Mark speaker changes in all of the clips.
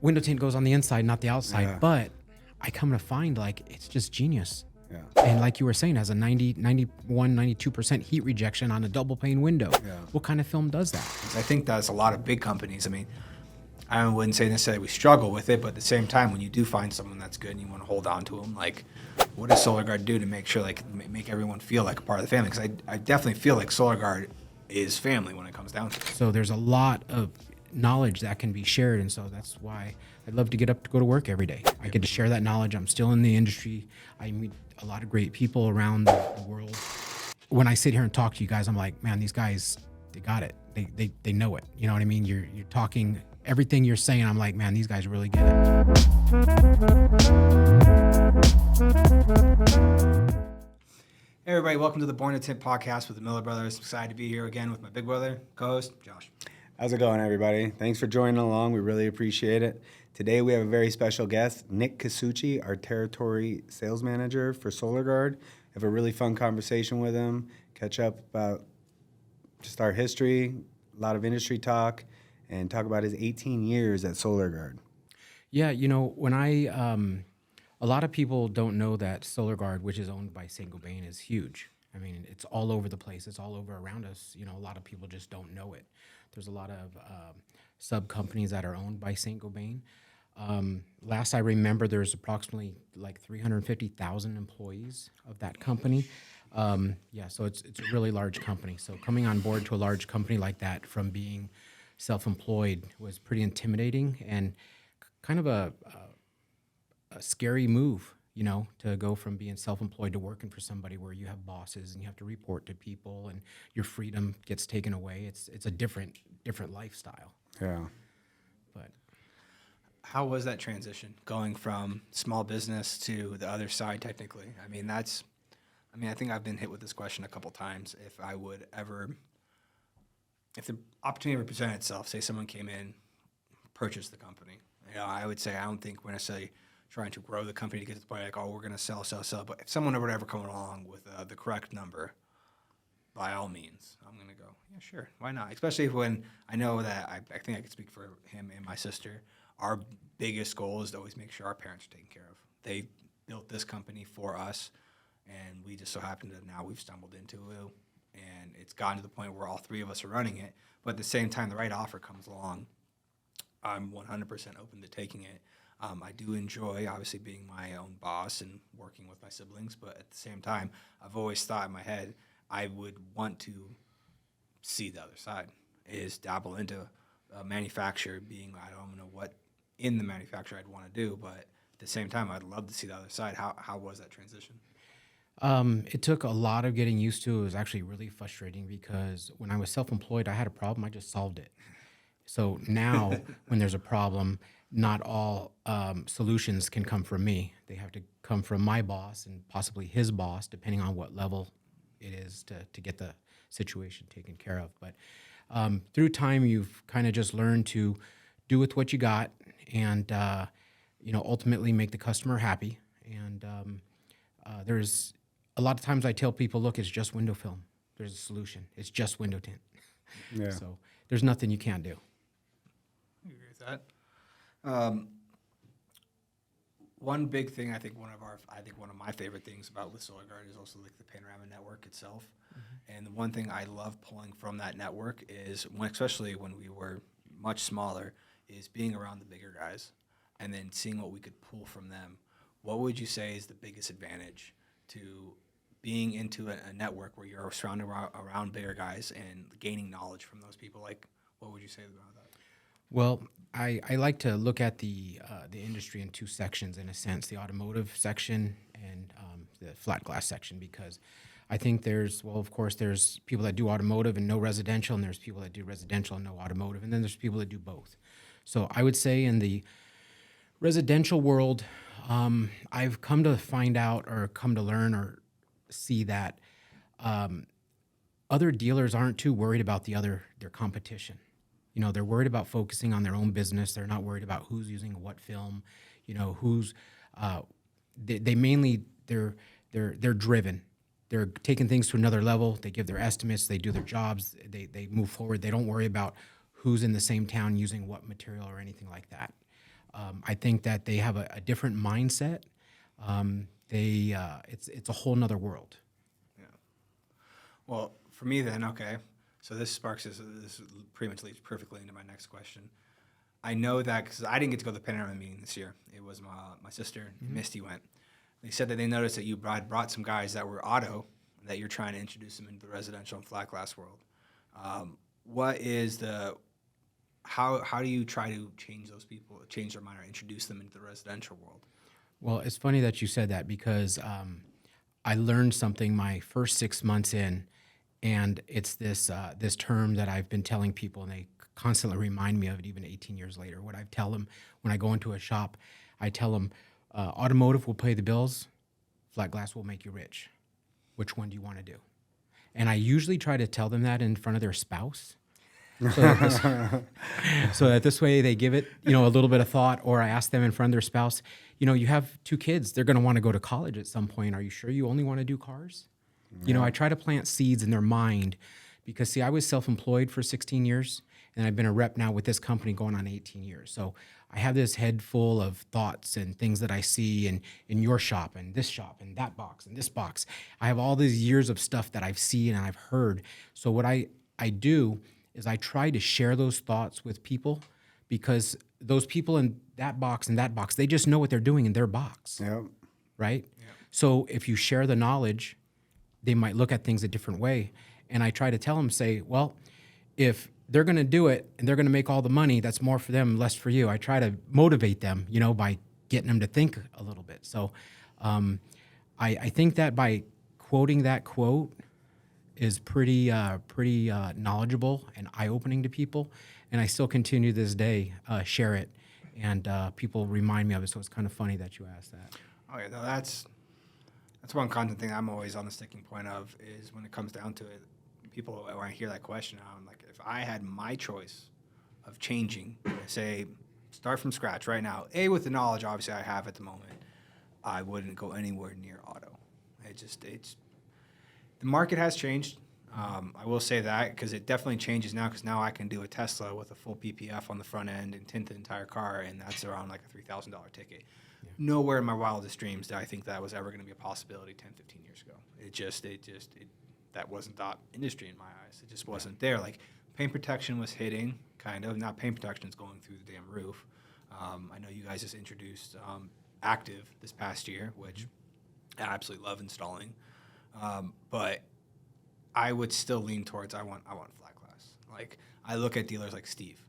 Speaker 1: window tint goes on the inside, not the outside.
Speaker 2: Yeah.
Speaker 1: But I come to find like it's just genius.
Speaker 2: Yeah.
Speaker 1: And like you were saying, has a 92% heat rejection on a double pane window.
Speaker 2: Yeah.
Speaker 1: What kind of film does that?
Speaker 3: I think that's a lot of big companies. I mean, I wouldn't say necessarily we struggle with it, but at the same time, when you do find someone that's good and you want to hold on to them, like, what does Solar Gard do to make sure, like, make everyone feel like a part of the family? Because I definitely feel like Solar Gard is family when it comes down to it.
Speaker 1: So there's a lot of knowledge that can be shared, and so that's why I'd love to get up to go to work every day. I get to share that knowledge. I'm still in the industry. I meet a lot of great people around the world. When I sit here and talk to you guys, I'm like, man, these guys, they got it. They know it. You know what I mean? You're talking everything you're saying. I'm like, man, these guys really get it.
Speaker 3: Hey everybody, welcome to the Born to Tint podcast with the Miller Brothers. Excited to be here again with my big brother, co-host, Josh.
Speaker 2: How's it going, everybody? Thanks for joining along. We really appreciate it. Today we have a very special guest, Nick Casucci, our territory sales manager for Solar Gard. Have a really fun conversation with him, catch up about just our history, a lot of industry talk, and talk about his 18 years at Solar Gard.
Speaker 1: Yeah, you know, when a lot of people don't know that Solar Gard, which is owned by Saint-Gobain, is huge. I mean, it's all over the place. It's all over around us. You know, a lot of people just don't know it. There's a lot of sub-companies that are owned by Saint-Gobain. Last I remember, there's approximately like 350,000 employees of that company. So it's a really large company. So coming on board to a large company like that from being self-employed was pretty intimidating and kind of a scary move, you know, to go from being self-employed to working for somebody where you have bosses and you have to report to people and your freedom gets taken away. It's a different lifestyle.
Speaker 2: Yeah.
Speaker 1: But
Speaker 3: How was that transition going from small business to the other side technically? I think I've been hit with this question a couple times. If the opportunity ever presented itself, say someone came in, purchased the company, you know, I would say I don't think we're necessarily trying to grow the company to get to the point like, oh, we're going to sell. But if someone would ever come along with the correct number, by all means, I'm going to go, yeah, sure, why not? Especially when I know that I think I can speak for him and my sister. Our biggest goal is to always make sure our parents are taken care of. They built this company for us, and we just so happen to now we've stumbled into it, and it's gotten to the point where all three of us are running it. But at the same time, the right offer comes along, I'm 100% open to taking it. I do enjoy, obviously, being my own boss and working with my siblings, but at the same time, I've always thought in my head I would want to see the other side, is dabble into manufacture, being, I don't know what in the manufacturer I'd want to do, but at the same time, I'd love to see the other side. How was that transition?
Speaker 1: it took a lot of getting used to. It was actually really frustrating because when I was self-employed, I had a problem, I just solved it. So now when there's a problem, not all solutions can come from me. They have to come from my boss and possibly his boss, depending on what level it is to get the situation taken care of. But through time, you've kind of just learned to do with what you got and, ultimately make the customer happy. And there's a lot of times I tell people, look, it's just window film. There's a solution. It's just window tint.
Speaker 2: Yeah.
Speaker 1: So there's nothing you can't do.
Speaker 3: I agree with that. One big thing, I think one of my favorite things about with Solar Gard is also like the panorama network itself. Mm-hmm. And the one thing I love pulling from that network is, especially when we were much smaller, is being around the bigger guys and then seeing what we could pull from them. What would you say is the biggest advantage to being into a network where you're surrounded around bigger guys and gaining knowledge from those people? Like, what would you say about that?
Speaker 1: Well, I like to look at the industry in two sections, in a sense, the automotive section and the flat glass section, because I think there's people that do automotive and no residential, and there's people that do residential and no automotive, and then there's people that do both. So I would say in the residential world, I've come to find out or come to learn or see that other dealers aren't too worried about their competition. You know, they're worried about focusing on their own business. They're not worried about who's using what film, they mainly, they're driven. They're taking things to another level. They give their estimates. They do their jobs. They move forward. They don't worry about who's in the same town using what material or anything like that. I think that they have a different mindset. It's a whole nother world.
Speaker 3: Yeah. Well, for me then, okay. So this sparks this pretty much leads perfectly into my next question. I know that because I didn't get to go to the Panorama meeting this year. It was my sister, Misty, went. They said that they noticed that you brought some guys that were auto, that you're trying to introduce them into the residential and flat glass world. What is how do you try to change those people, change their mind, or introduce them into the residential world?
Speaker 1: Well, it's funny that you said that because I learned something my first 6 months in, and it's this term that I've been telling people, and they constantly remind me of it even 18 years later. What I tell them when I go into a shop, I tell them, automotive will pay the bills, flat glass will make you rich. Which one do you want to do? And I usually try to tell them that in front of their spouse. So that this way they give it, a little bit of thought, or I ask them in front of their spouse, you have 2 kids, they're going to want to go to college at some point. Are you sure you only want to do cars? Yeah. I try to plant seeds in their mind because, see, I was self-employed for 16 years, and I've been a rep now with this company going on 18 years. So I have this head full of thoughts and things that I see in your shop and this shop and that box and this box. I have all these years of stuff that I've seen and I've heard. So what I do is I try to share those thoughts with people, because those people in that box and that box, they just know what they're doing in their box, right? Yep. So if you share the knowledge, they might look at things a different way. And I try to tell them, say, well, if they're going to do it and they're going to make all the money, that's more for them, less for you. I try to motivate them, by getting them to think a little bit. So I think that by quoting that quote is pretty knowledgeable and eye-opening to people. And I still continue to this day, share it, and people remind me of it. So it's kind of funny that you asked that.
Speaker 3: Oh yeah, no, that's one constant thing I'm always on the sticking point of, is when it comes down to it, people, when I hear that question, I'm like, if I had my choice of changing, say, start from scratch right now, with the knowledge obviously I have at the moment, I wouldn't go anywhere near auto. It's the market has changed. I will say that, because it definitely changes now, because now I can do a Tesla with a full PPF on the front end and tint the entire car, and that's around like a $3,000 ticket. Yeah. Nowhere in my wildest dreams did I think that was ever going to be a possibility 10, 15 years ago. That wasn't the industry in my eyes. It just wasn't there. Like, paint protection was hitting, kind of. Not paint protection is going through the damn roof. I know you guys just introduced Active this past year, which I absolutely love installing. But I would still lean towards I want flat glass. Like, I look at dealers like Steve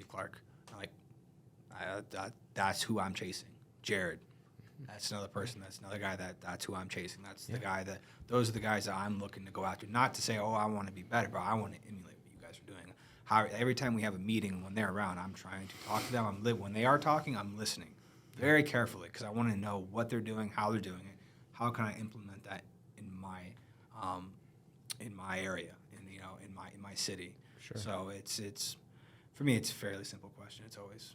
Speaker 3: Clark. That's who I'm chasing. Jared, that's another person. That's another guy that's who I'm chasing. That's the guy those are the guys that I'm looking to go after. Not to say, I want to be better, but I want to emulate what you guys are doing. Every time we have a meeting, when they're around, I'm trying to talk to them. When they are talking, I'm listening very carefully, because I want to know what they're doing, how they're doing it, how can I implement that in my area, in my city. Sure. So it's for me, it's a fairly simple question. It's always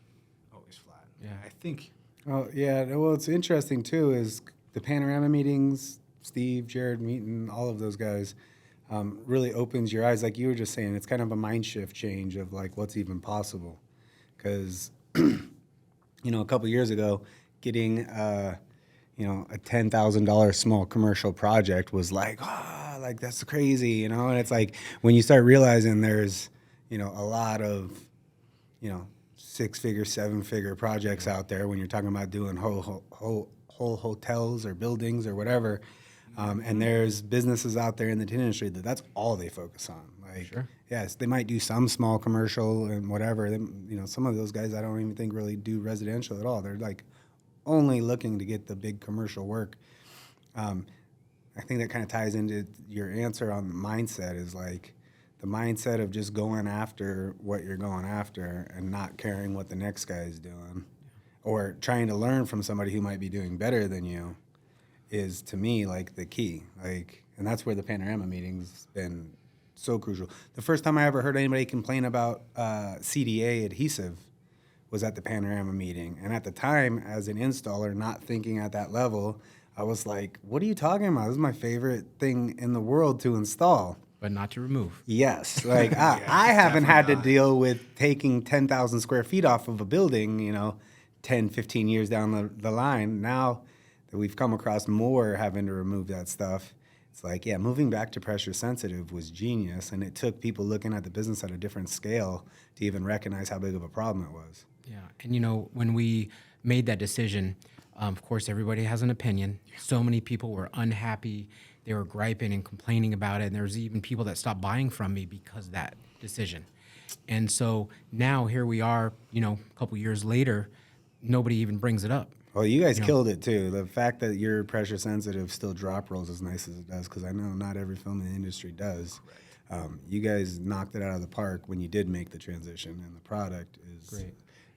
Speaker 3: flat. Yeah, I think.
Speaker 2: Oh yeah. Well, it's interesting too is the Panorama meetings, Steve, Jared, meeting all of those guys, really opens your eyes. Like you were just saying, it's kind of a mind shift change of like what's even possible, because a couple years ago, getting a $10,000 small commercial project was like, like that's crazy, and it's like when you start realizing there's, a lot of, 6-figure, 7-figure projects out there when you're talking about doing whole hotels or buildings or whatever, and there's businesses out there in the tin industry that's all they focus on. Like, sure. Yes, they might do some small commercial and whatever. Some of those guys I don't even think really do residential at all. They're like only looking to get the big commercial work. I think that kind of ties into your answer on the mindset, is like the mindset of just going after what you're going after and not caring what the next guy is doing, or trying to learn from somebody who might be doing better than you, is to me like the key. Like, and that's where the Panorama meeting's been so crucial. The first time I ever heard anybody complain about CDA adhesive was at the Panorama meeting. And at the time, as an installer, not thinking at that level, I was like, what are you talking about? This is my favorite thing in the world to install.
Speaker 1: But not to remove.
Speaker 2: Yes. Like, I haven't had to deal with taking 10,000 square feet off of a building, 10, 15 years down the line, now that we've come across more having to remove that stuff, it's like, yeah, moving back to pressure sensitive was genius. And it took people looking at the business at a different scale to even recognize how big of a problem it was.
Speaker 1: Yeah, and when we made that decision, of course, everybody has an opinion. So many people were unhappy. They were griping and complaining about it. And there's even people that stopped buying from me because of that decision. And so now here we are, a couple years later, nobody even brings it up.
Speaker 2: Well, you guys killed it too. The fact that your pressure sensitive still drop rolls as nice as it does, because I know not every film in the industry does. You guys knocked it out of the park when you did make the transition, and the product is
Speaker 1: great.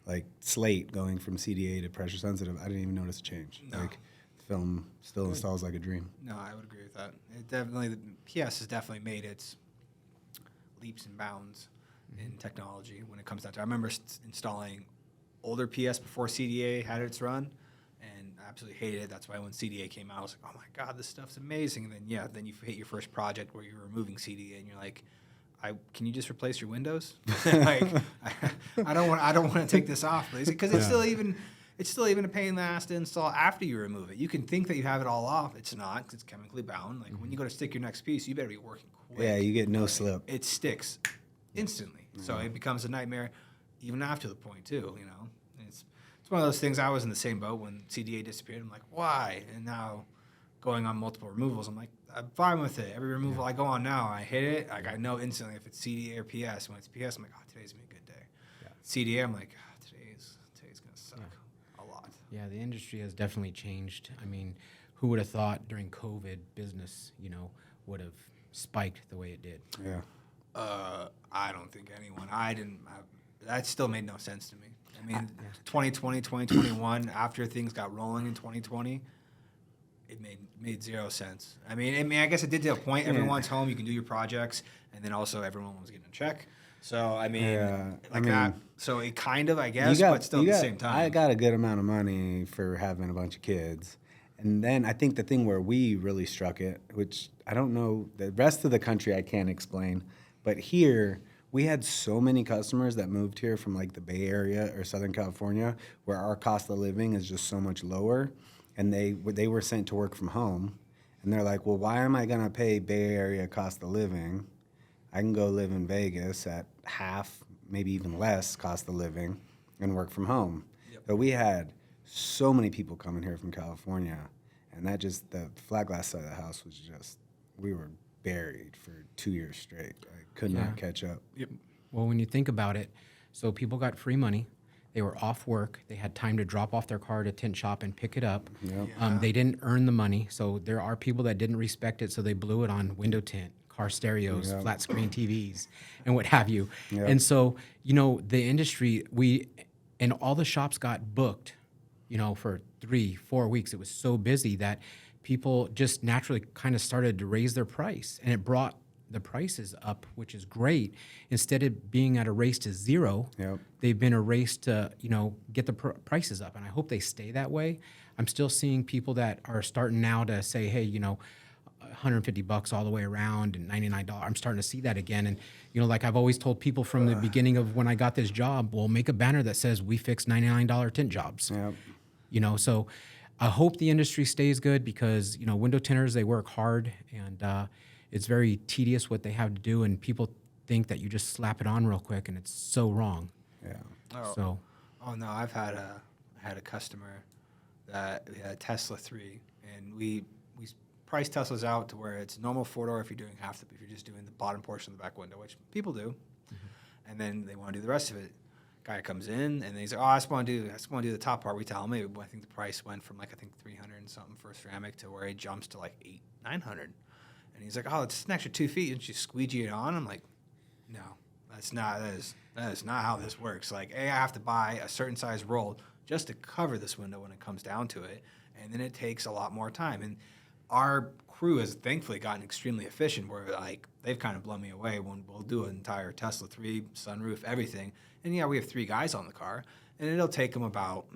Speaker 2: Like Slate going from CDA to pressure sensitive. I didn't even notice a change.
Speaker 3: No.
Speaker 2: Like film still installs like a dream.
Speaker 3: No, I would agree with that. It definitely, the PS has definitely made its leaps and bounds in technology when it comes down to. I remember installing older PS before CDA had its run, and I absolutely hated it. That's why when CDA came out, I was like, "Oh my God, this stuff's amazing!" And then you hit your first project where you're removing CDA, and you're like, "Can you just replace your Windows?" Like, I don't want to take this off, please, because it's still even a pain in the ass to install after you remove it. You can think that you have it all off. It's not, because it's chemically bound. Like when you go to stick your next piece, you better be working quick.
Speaker 2: Yeah, you get no slip.
Speaker 3: It sticks instantly. So it becomes a nightmare even after the point too, It's one of those things. I was in the same boat when CDA disappeared. I'm like, why? And now going on multiple removals, I'm like, I'm fine with it. Every removal I go on now, I hit it. Like I know instantly if it's CDA or PS. When it's PS, I'm like, oh, today's gonna be a good day. Yeah. CDA, I'm like, today's gonna suck a lot.
Speaker 1: Yeah, the industry has definitely changed. I mean, who would have thought during COVID business, would have spiked the way it did?
Speaker 2: Yeah.
Speaker 3: I don't think anyone. That still made no sense to me. I mean, 2020, 2021, after things got rolling in 2020, it made zero sense. I mean, I guess it did to a point. Everyone's home. You can do your projects, and then also everyone was getting a check. So I mean, that. So it kind of, I guess, but still at the same time.
Speaker 2: I got a good amount of money for having a bunch of kids, and then I think the thing where we really struck it, which I don't know, the rest of the country I can't explain, but here we had so many customers that moved here from like the Bay Area or Southern California, where our cost of living is just so much lower. And they were sent to work from home, and they're like, well, why am I gonna pay Bay Area cost of living? I can go live in Vegas at half, maybe even less cost of living, and work from home. Yep. But we had so many people coming here from California, and the flat glass side of the house was just, we were buried for 2 years straight. I could not catch up.
Speaker 3: Yep.
Speaker 1: Well, when you think about it, so people got free money. They were off work. They had time to drop off their car at a tint shop and pick it up. Yep. They didn't earn the money. So there are people that didn't respect it, so they blew it on window tint, car stereos, flat screen TVs, and what have you. Yep. And so, the industry, and all the shops got booked, for 3-4 weeks. It was so busy that people just naturally kind of started to raise their price, and it brought the prices up, which is great. Instead of being at a race to zero, they've been a race to, get the prices up. And I hope they stay that way. I'm still seeing people that are starting now to say, hey, $150 all the way around and $99. I'm starting to see that again. And, like I've always told people from the beginning of when I got this job, well, make a banner that says we fix $99 tint jobs. Yep. So I hope the industry stays good because, window tinters, they work hard, and it's very tedious what they have to do, and people think that you just slap it on real quick, and it's so wrong.
Speaker 2: Yeah.
Speaker 3: Oh no, I've had a customer that had a Tesla 3, and we price Teslas out to where it's normal 4-door if you're just doing the bottom portion of the back window, which people do, and then they want to do the rest of it. Guy comes in and he's like, I just want to do the top part. We tell him, I think the price went from like $300 and something for a ceramic to where it jumps to like $800-900. And he's like, it's an extra 2 feet. And you squeegee it on. I'm like, no, that is not how this works. Like, I have to buy a certain size roll just to cover this window when it comes down to it. And then it takes a lot more time. And our crew has thankfully gotten extremely efficient where like they've kind of blown me away when we'll do an entire Tesla 3, sunroof, everything. And we have 3 guys on the car. And it'll take them about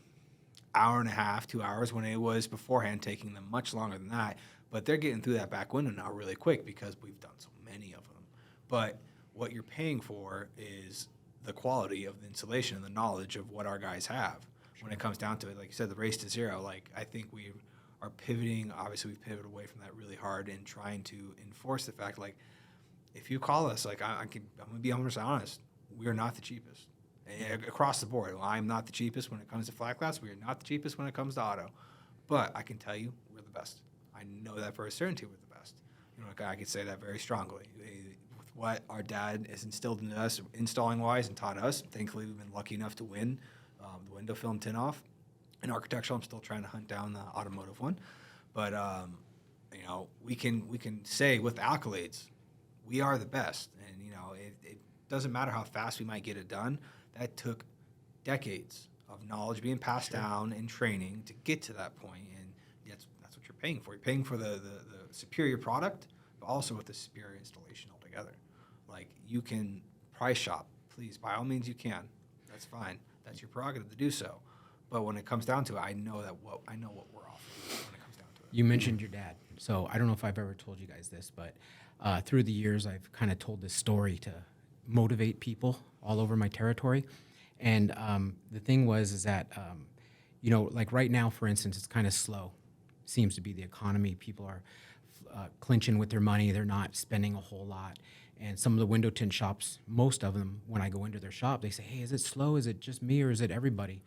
Speaker 3: hour and a half, 2 hours, when it was beforehand taking them much longer than that. But they're getting through that back window now really quick because we've done so many of them. But what you're paying for is the quality of the insulation and the knowledge of what our guys have. when it comes down to it. Like you said, the race to zero. Like I think we are pivoting. Obviously, we've pivoted away from that really hard and trying to enforce the fact, like, if you call us, like I'm gonna be 100% honest, we are not the cheapest across the board. Well, I'm not the cheapest when it comes to flat glass. We are not the cheapest when it comes to auto, but I can tell you we're the best. I know that for a certainty we're the best. You know, like I can say that very strongly. With what our dad has instilled into us, installing wise, and taught us. Thankfully, we've been lucky enough to win the window film tint off. In architectural, I'm still trying to hunt down the automotive one, but you know, we can say with accolades, we are the best. And you know, it doesn't matter how fast we might get it done. That took decades of knowledge being passed down and training to get to that point, and that's what you're paying for. You're paying for the superior product, but also with the superior installation altogether. Like, you can price shop, please, by all means you can. That's fine. That's your prerogative to do so. But when it comes down to it, I know what we're offering when it comes down to it.
Speaker 1: You mentioned your dad. So I don't know if I've ever told you guys this, but through the years, I've kind of told this story to motivate people all over my territory. And the thing is that, you know, like right now, for instance, it's kind of slow. Seems to be the economy. People are clinching with their money. They're not spending a whole lot. And some of the window tint shops, most of them, when I go into their shop, they say, hey, is it slow? Is it just me or is it everybody?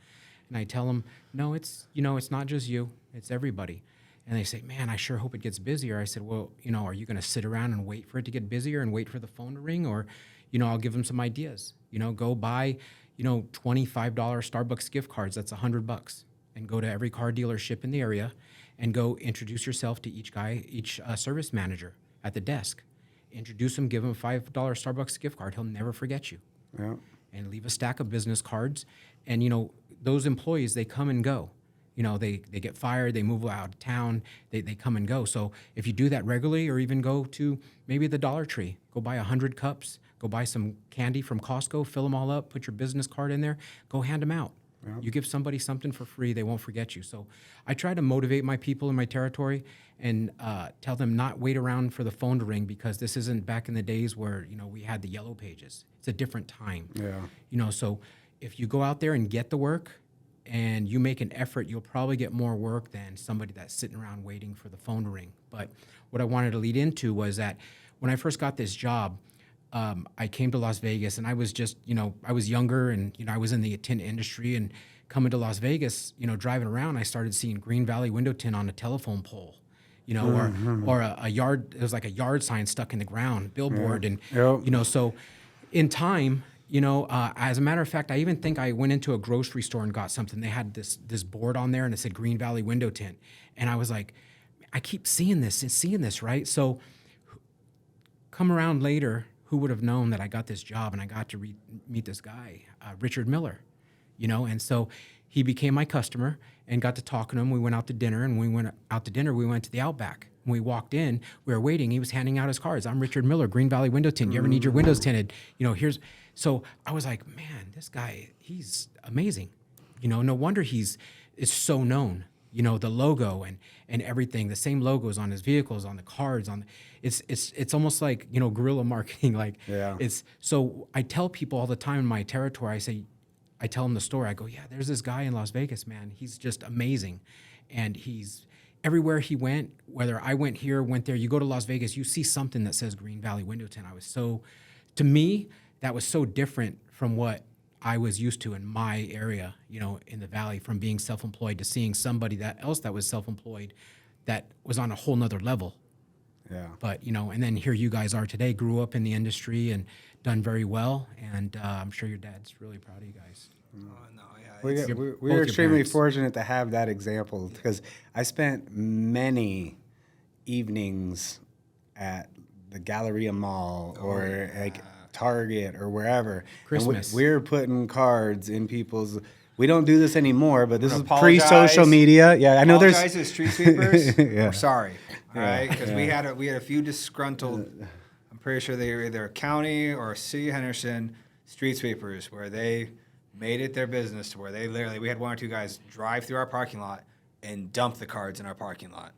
Speaker 1: And I tell them, no, it's not just you. It's everybody. And they say, man, I sure hope it gets busier. I said, well, you know, are you going to sit around and wait for it to get busier and wait for the phone to ring? Or, you know, I'll give them some ideas. You know, go buy, you know, $25 Starbucks gift cards. That's $100. And go to every car dealership in the area and go introduce yourself to each service manager at the desk. Introduce him, give him a $5 Starbucks gift card. He'll never forget you.
Speaker 2: Yeah.
Speaker 1: And leave a stack of business cards. And, you know, those employees, they come and go. You know, they get fired, they move out of town, they come and go. So if you do that regularly, or even go to maybe the Dollar Tree, go buy 100 cups, go buy some candy from Costco, fill them all up, put your business card in there, go hand them out. Yeah. You give somebody something for free, they won't forget you. So I try to motivate my people in my territory and tell them not wait around for the phone to ring, because this isn't back in the days where, you know, we had the yellow pages. It's a different time.
Speaker 2: Yeah.
Speaker 1: You know, so if you go out there and get the work and you make an effort, you'll probably get more work than somebody that's sitting around waiting for the phone to ring. But what I wanted to lead into was that when I first got this job, I came to Las Vegas, and I was just, you know, I was younger, and, you know, I was in the tint industry, and coming to Las Vegas, you know, driving around, I started seeing Green Valley window tint on a telephone pole, you know, or a yard, it was like a yard sign stuck in the ground, billboard. And, you know, so in time, you know, as a matter of fact, I even think I went into a grocery store and got something. They had this board on there, and it said Green Valley window tint. And I was like, I keep seeing this, right? So come around later, who would have known that I got this job and I got to meet this guy, Richard Miller, you know? And so he became my customer and got to talking to him. We went out to dinner, and we went to the Outback. When we walked in, we were waiting. He was handing out his cards. I'm Richard Miller, Green Valley window tint. You ever need your windows tinted? You know, so I was like, man, this guy, he's amazing. You know, no wonder is so known. You know, the logo and everything, the same logos on his vehicles, on the cards, it's almost like, you know, guerrilla marketing. Like, so I tell people all the time in my territory, I tell them the story. I go, yeah, there's this guy in Las Vegas, man. He's just amazing. And he's everywhere he went, whether I went here, went there, you go to Las Vegas, you see something that says Green Valley window tint. To me, that was so different from what I was used to in my area, you know, in the Valley, from being self-employed to seeing somebody else that was self-employed that was on a whole nother level.
Speaker 2: Yeah.
Speaker 1: But, you know, and then here you guys are today, grew up in the industry and done very well. And I'm sure your dad's really proud of you guys.
Speaker 2: We're extremely fortunate to have that example, because I spent many evenings at the Galleria Mall or like Target or wherever.
Speaker 1: Christmas.
Speaker 2: And we're putting cards in people's. We don't do this anymore, but this is pre-social media. Yeah, I know there's.
Speaker 3: Apologize to the street sweepers. We're sorry, all right, because we had a few disgruntled. I'm pretty sure they were either county or city of Henderson street sweepers, where they made it their business to where we had one or two guys drive through our parking lot and dump the cards in our parking lot.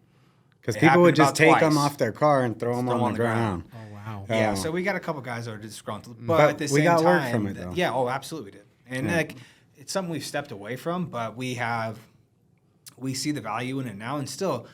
Speaker 2: Because people would just take them off their car and throw them on the ground.
Speaker 1: Oh, wow.
Speaker 3: Yeah, so we got a couple guys that are disgruntled. But at the same time,
Speaker 2: we got work from it, though.
Speaker 3: Yeah, absolutely we did. And it's something we've stepped away from, but we see the value in it now, and still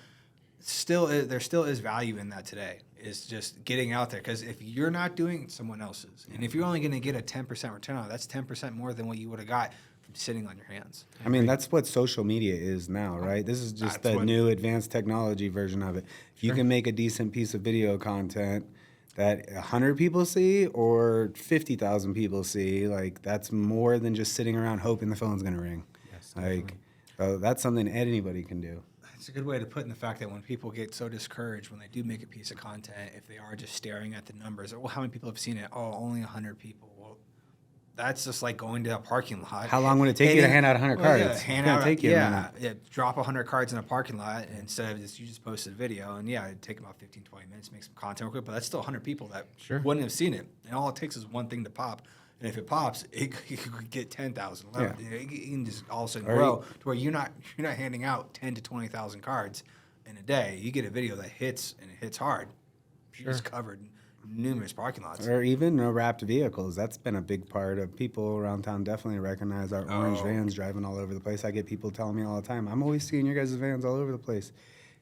Speaker 3: there still is value in that today. Is just getting out there, because if you're not doing it, someone else is, and if you're only going to get a 10% return on it, that's 10% more than what you would have got from sitting on your hands.
Speaker 2: I mean, that's what social media is now, right? This is just the new advanced technology version of it. If you can make a decent piece of video content that 100 people see or 50,000 people see, like, that's more than just sitting around hoping the phone's going to ring.
Speaker 1: Yes,
Speaker 2: Like, so that's something anybody can do.
Speaker 3: It's a good way to put in the fact that when people get so discouraged when they do make a piece of content, if they are just staring at the numbers, well, how many people have seen it? Oh, only 100 people. Well, that's just like going to a parking lot.
Speaker 2: How long would it take you to hand out 100 cards?
Speaker 3: Yeah, drop 100 cards in a parking lot instead of just you just posted a video, and yeah, it'd take about 15, 20 minutes, make some content real quick, but that's still 100 people that wouldn't have seen it. And all it takes is one thing to pop. And if it pops, it could get 10,000. Yeah. You can just all of a sudden grow to where you're not handing out 10 to 20,000 cards in a day. You get a video that hits, and it hits hard. You just covered numerous parking lots.
Speaker 2: Or even wrapped vehicles. That's been a big part of people around town. Definitely recognize our orange vans driving all over the place. I get people telling me all the time, I'm always seeing your guys' vans all over the place.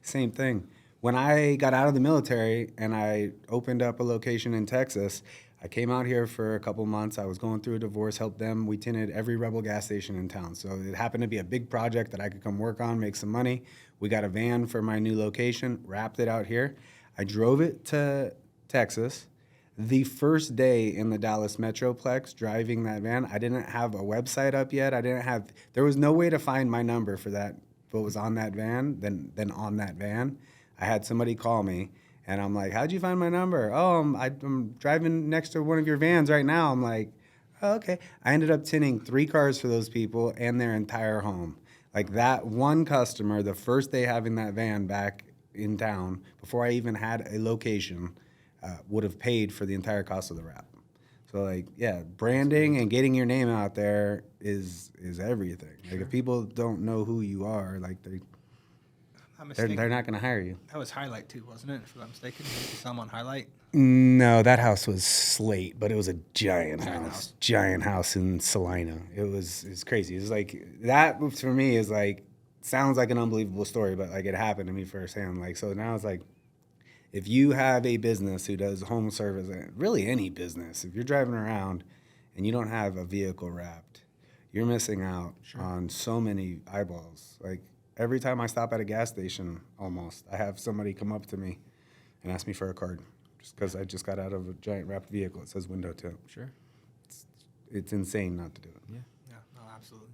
Speaker 2: Same thing. When I got out of the military and I opened up a location in Texas, I came out here for a couple months. I was going through a divorce, helped them. We tinted every Rebel gas station in town. So it happened to be a big project that I could come work on, make some money. We got a van for my new location, wrapped it out here. I drove it to Texas. The first day in the Dallas Metroplex driving that van, I didn't have a website up yet. There was no way to find my number for that, what was on that van, than on that van. I had somebody call me. And I'm like, how'd you find my number? Oh, I'm driving next to one of your vans right now. I'm like, oh, okay. I ended up tinting 3 cars for those people and their entire home. Like, that one customer, the first day having that van back in town, before I even had a location, would have paid for the entire cost of the wrap. So, like, yeah, branding and getting your name out there is everything. Sure. Like, if people don't know who you are, like, they're not going to hire you.
Speaker 3: That was Highlight too, wasn't it? If I'm not mistaken, you saw 'em on Highlight.
Speaker 2: No, that house was Slate, but it was a giant house. Giant house in Salina. It's crazy. It's like, that for me is like, sounds like an unbelievable story, but like, it happened to me firsthand. Like, so now it's like, if you have a business who does home service, really any business, if you're driving around and you don't have a vehicle wrapped, you're missing out on so many eyeballs. Like, every time I stop at a gas station, almost, I have somebody come up to me and ask me for a card, just because I just got out of a giant wrapped vehicle. It says window tint.
Speaker 1: Sure.
Speaker 2: It's insane not to do it.
Speaker 3: Yeah, no, absolutely.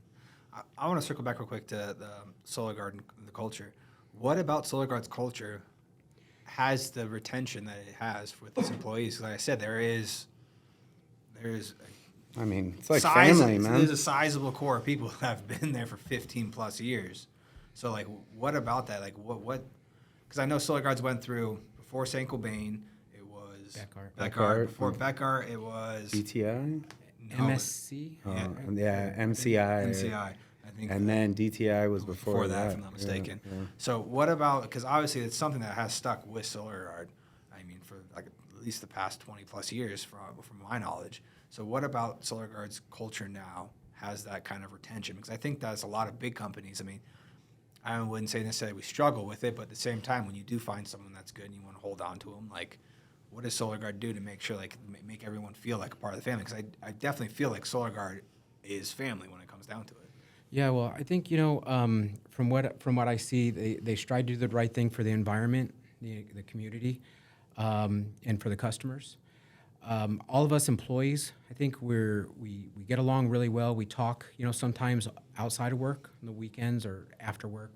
Speaker 3: I want to circle back real quick to the Solar Gard and the culture. What about Solar Gard's culture has the retention that it has with its employees? Like I said, there is.
Speaker 2: I mean, it's like family, man.
Speaker 3: There's a sizable core of people that have been there for 15 plus years. So, like, what about that? Like, what? Because I know Solar Guards went through, before St. Cobain, it was Beckart. Before Beckart, it was
Speaker 2: DTI?
Speaker 3: No,
Speaker 1: MSC?
Speaker 2: MCI.
Speaker 3: I think.
Speaker 2: And then DTI was before that.
Speaker 3: If I'm not mistaken. Yeah. So, what about, because obviously it's something that has stuck with Solar Gard, I mean, for like at least the past 20 plus years, from my knowledge. So, what about Solar Guard's culture now has that kind of retention? Because I think that's a lot of big companies. I mean, I wouldn't say necessarily we struggle with it, but at the same time, when you do find someone that's good and you want to hold on to them, like, what does Solar Gard do to make sure, like, make everyone feel like a part of the family? Because I definitely feel like Solar Gard is family when it comes down to it.
Speaker 1: Yeah, well, I think, from what I see, they strive to do the right thing for the environment, the community, and for the customers. All of us employees, I think we get along really well. We talk, sometimes outside of work, on the weekends or after work,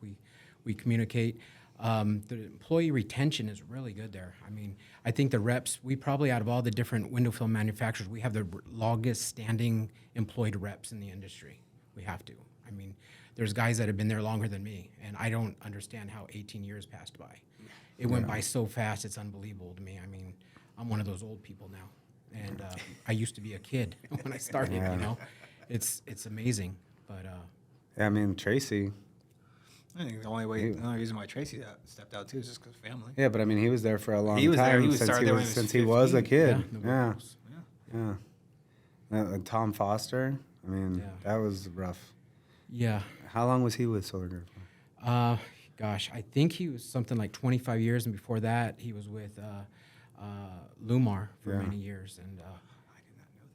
Speaker 1: we communicate. The employee retention is really good there. I mean, I think the reps, we probably, out of all the different window film manufacturers, we have the longest standing employed reps in the industry. We have to. I mean, there's guys that have been there longer than me, and I don't understand how 18 years passed by. It went by so fast, it's unbelievable to me. I mean, I'm one of those old people now. And I used to be a kid when I started, It's amazing. But
Speaker 2: yeah, I mean, Tracy.
Speaker 3: I think the only reason why Tracy stepped out too is just because of family.
Speaker 2: Yeah, but I mean, he was there for a long time.
Speaker 3: He was there.
Speaker 2: Since he was a kid.
Speaker 1: yeah.
Speaker 2: And Tom Foster, I mean,
Speaker 1: Yeah.
Speaker 2: that was rough.
Speaker 1: Yeah.
Speaker 2: How long was he with Solar Gard for?
Speaker 1: Gosh, I think he was something like 25 years, and before that, he was with Lumar for
Speaker 2: Yeah.
Speaker 1: many years. And
Speaker 3: I did not know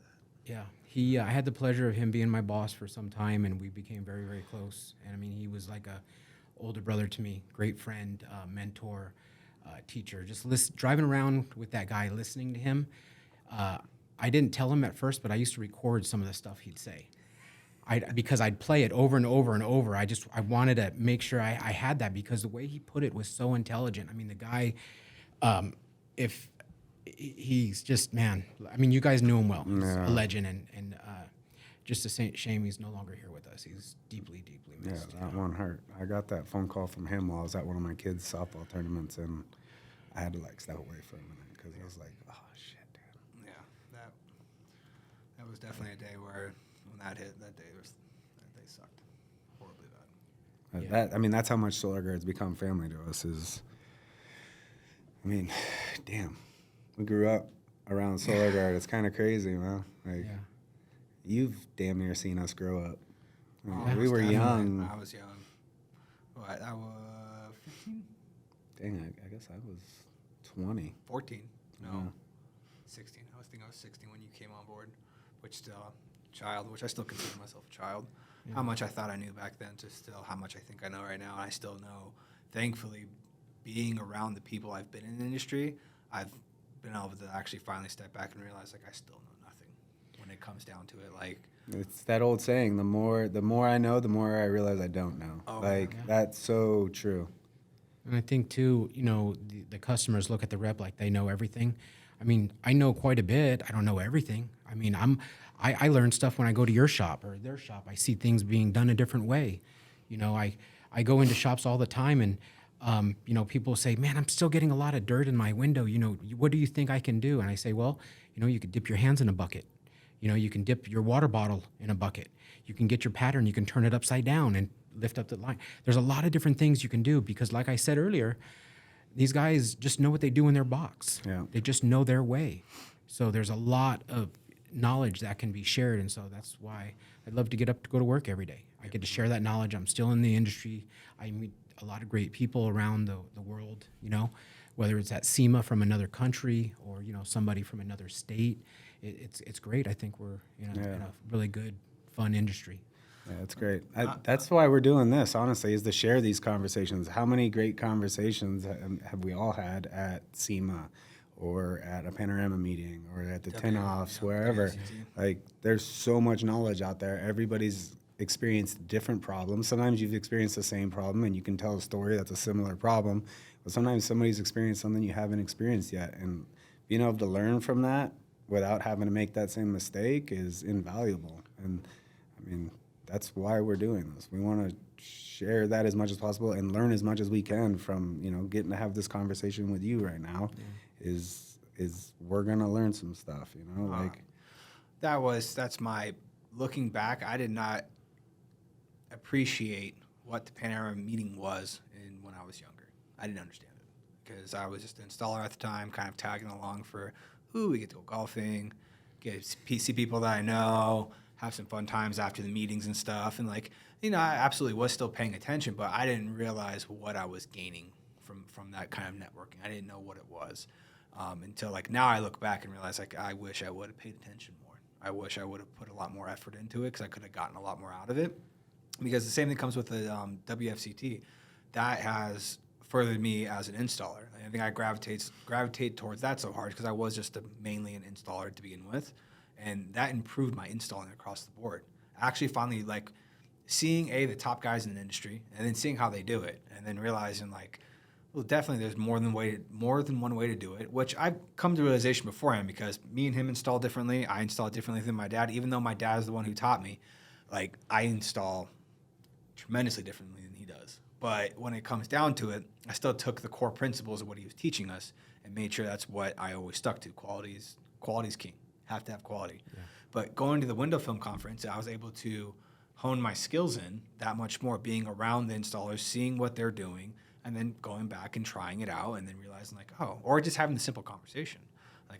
Speaker 3: that.
Speaker 1: yeah, I had the pleasure of him being my boss for some time, and we became very, very close. And I mean, he was like a older brother to me, great friend, mentor, teacher. Just driving around with that guy, listening to him. I didn't tell him at first, but I used to record some of the stuff he'd say. Because I'd play it over and over and over. I wanted to make sure I had that, because the way he put it was so intelligent. I mean, the guy, if he's just, man, I mean, you guys knew him well. He's
Speaker 2: Yeah.
Speaker 1: a legend, and just a shame he's no longer here with us. He's deeply, deeply
Speaker 2: Yeah,
Speaker 1: missed.
Speaker 2: that one hurt. I got that phone call from him while I was at one of my kids' softball tournaments, and I had to like step away for a minute because I was like, "Oh shit, dude."
Speaker 3: Yeah, that was definitely a day where when that hit, that day sucked horribly bad.
Speaker 1: Yeah.
Speaker 2: I mean, that's how much Solar Guard's become family to us. I mean, damn, we grew up around Solar Guard. It's kind of crazy, man. Like,
Speaker 1: Yeah.
Speaker 2: you've damn near seen us grow up. I mean,
Speaker 3: Oh,
Speaker 2: we were
Speaker 3: definitely.
Speaker 2: young.
Speaker 3: I was young. What? I was 15,
Speaker 2: Dang, I guess I was 20.
Speaker 3: 14. No,
Speaker 2: Yeah.
Speaker 3: 16. I was 16 when you came on board, which still child, which I still consider myself a child.
Speaker 1: Yeah.
Speaker 3: How much I thought I knew back then to still how much I think I know right now. And I still know, thankfully, being around the people I've been in the industry, I've been able to actually finally step back and realize like I still know nothing when it comes down to it. Like,
Speaker 2: It's that old saying, the more I know, the more I realize I don't know.
Speaker 3: Oh,
Speaker 2: like,
Speaker 1: yeah.
Speaker 2: that's so true.
Speaker 1: And I think too, the customers look at the rep like they know everything. I mean, I know quite a bit. I don't know everything. I mean, I learn stuff when I go to your shop or their shop. I see things being done a different way. I go into shops all the time, and people say, "Man, I'm still getting a lot of dirt in my window. What do you think I can do?" And I say, "Well, you could dip your hands in a bucket. You can dip your water bottle in a bucket. You can get your pattern. You can turn it upside down and lift up the line. There's a lot of different things you can do, because like I said earlier, these guys just know what they do in their box.
Speaker 2: Yeah.
Speaker 1: They just know their way. So there's a lot of knowledge that can be shared. And so that's why I'd love to get up to go to work every day. I get to share that knowledge. I'm still in the industry. I meet a lot of great people around the world, whether it's at SEMA from another country or, somebody from another state. It's great. I think we're in a really good, fun industry.
Speaker 2: Yeah, that's great. That's why we're doing this, honestly, is to share these conversations. How many great conversations have we all had at SEMA or at a Panorama meeting or at the Tint offs, wherever?
Speaker 3: WCT.
Speaker 2: Like, there's so much knowledge out there. Everybody's experienced different problems. Sometimes you've experienced the same problem and you can tell a story that's a similar problem. But sometimes somebody's experienced something you haven't experienced yet. And being able to learn from that without having to make that same mistake is invaluable. And, I mean, that's why we're doing this. We want to share that as much as possible and learn as much as we can from, getting to have this conversation with you right now. Is we're going to learn some stuff, like.
Speaker 3: That's my, looking back, I did not appreciate what the Panorama meeting was when I was younger. I didn't understand it because I was just an installer at the time, kind of tagging along for, we get to go golfing, see people that I know, have some fun times after the meetings and stuff. And I absolutely was still paying attention, but I didn't realize what I was gaining from that kind of networking. I didn't know what it was until now I look back and realize I wish I would have paid attention more. I wish I would have put a lot more effort into it because I could have gotten a lot more out of it. Because the same thing comes with the WFCT. That has furthered me as an installer. I think I gravitate towards that so hard because I was just mainly an installer to begin with. And that improved my installing across the board. I actually finally seeing the top guys in the industry and then seeing how they do it and then realizing definitely there's more than one way to do it, which I've come to realization beforehand because me and him install differently. I install differently than my dad, even though my dad is the one who taught me. I install tremendously differently than he does. But when it comes down to it, I still took the core principles of what he was teaching us and made sure that's what I always stuck to. Quality's king. Have to have quality. Yeah. But going to the window film conference, I was able to hone my skills in that much more, being around the installers, seeing what they're doing, and then going back and trying it out and then realizing or just having the simple conversation.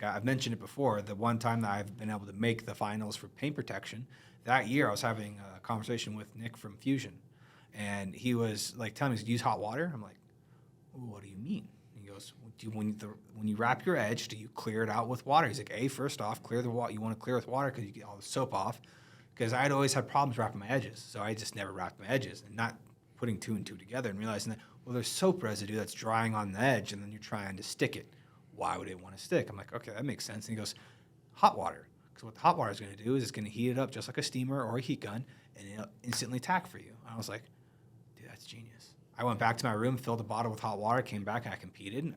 Speaker 3: I've mentioned it before, the one time that I've been able to make the finals for paint protection, that year I was having a conversation with Nick from Fusion, and he was like telling me to use hot water. I'm like, "Ooh, what do you mean?" He goes, when you wrap your edge, do you clear it out with water? He's like, first off, clear the water. You want to clear with water because you get all the soap off. Because I'd always had problems wrapping my edges, so I just never wrapped my edges, and not putting two and two together and realizing that, well, there's soap residue that's drying on the edge, and then you're trying to stick it. Why would it want to stick? I'm like, okay, that makes sense. And he goes, hot water. Because what the hot water is going to do is it's going to heat it up just like a steamer or a heat gun, and it'll instantly tack for you. I was like, dude, that's genius. I went back to my room, filled a bottle with hot water, came back, and I competed, and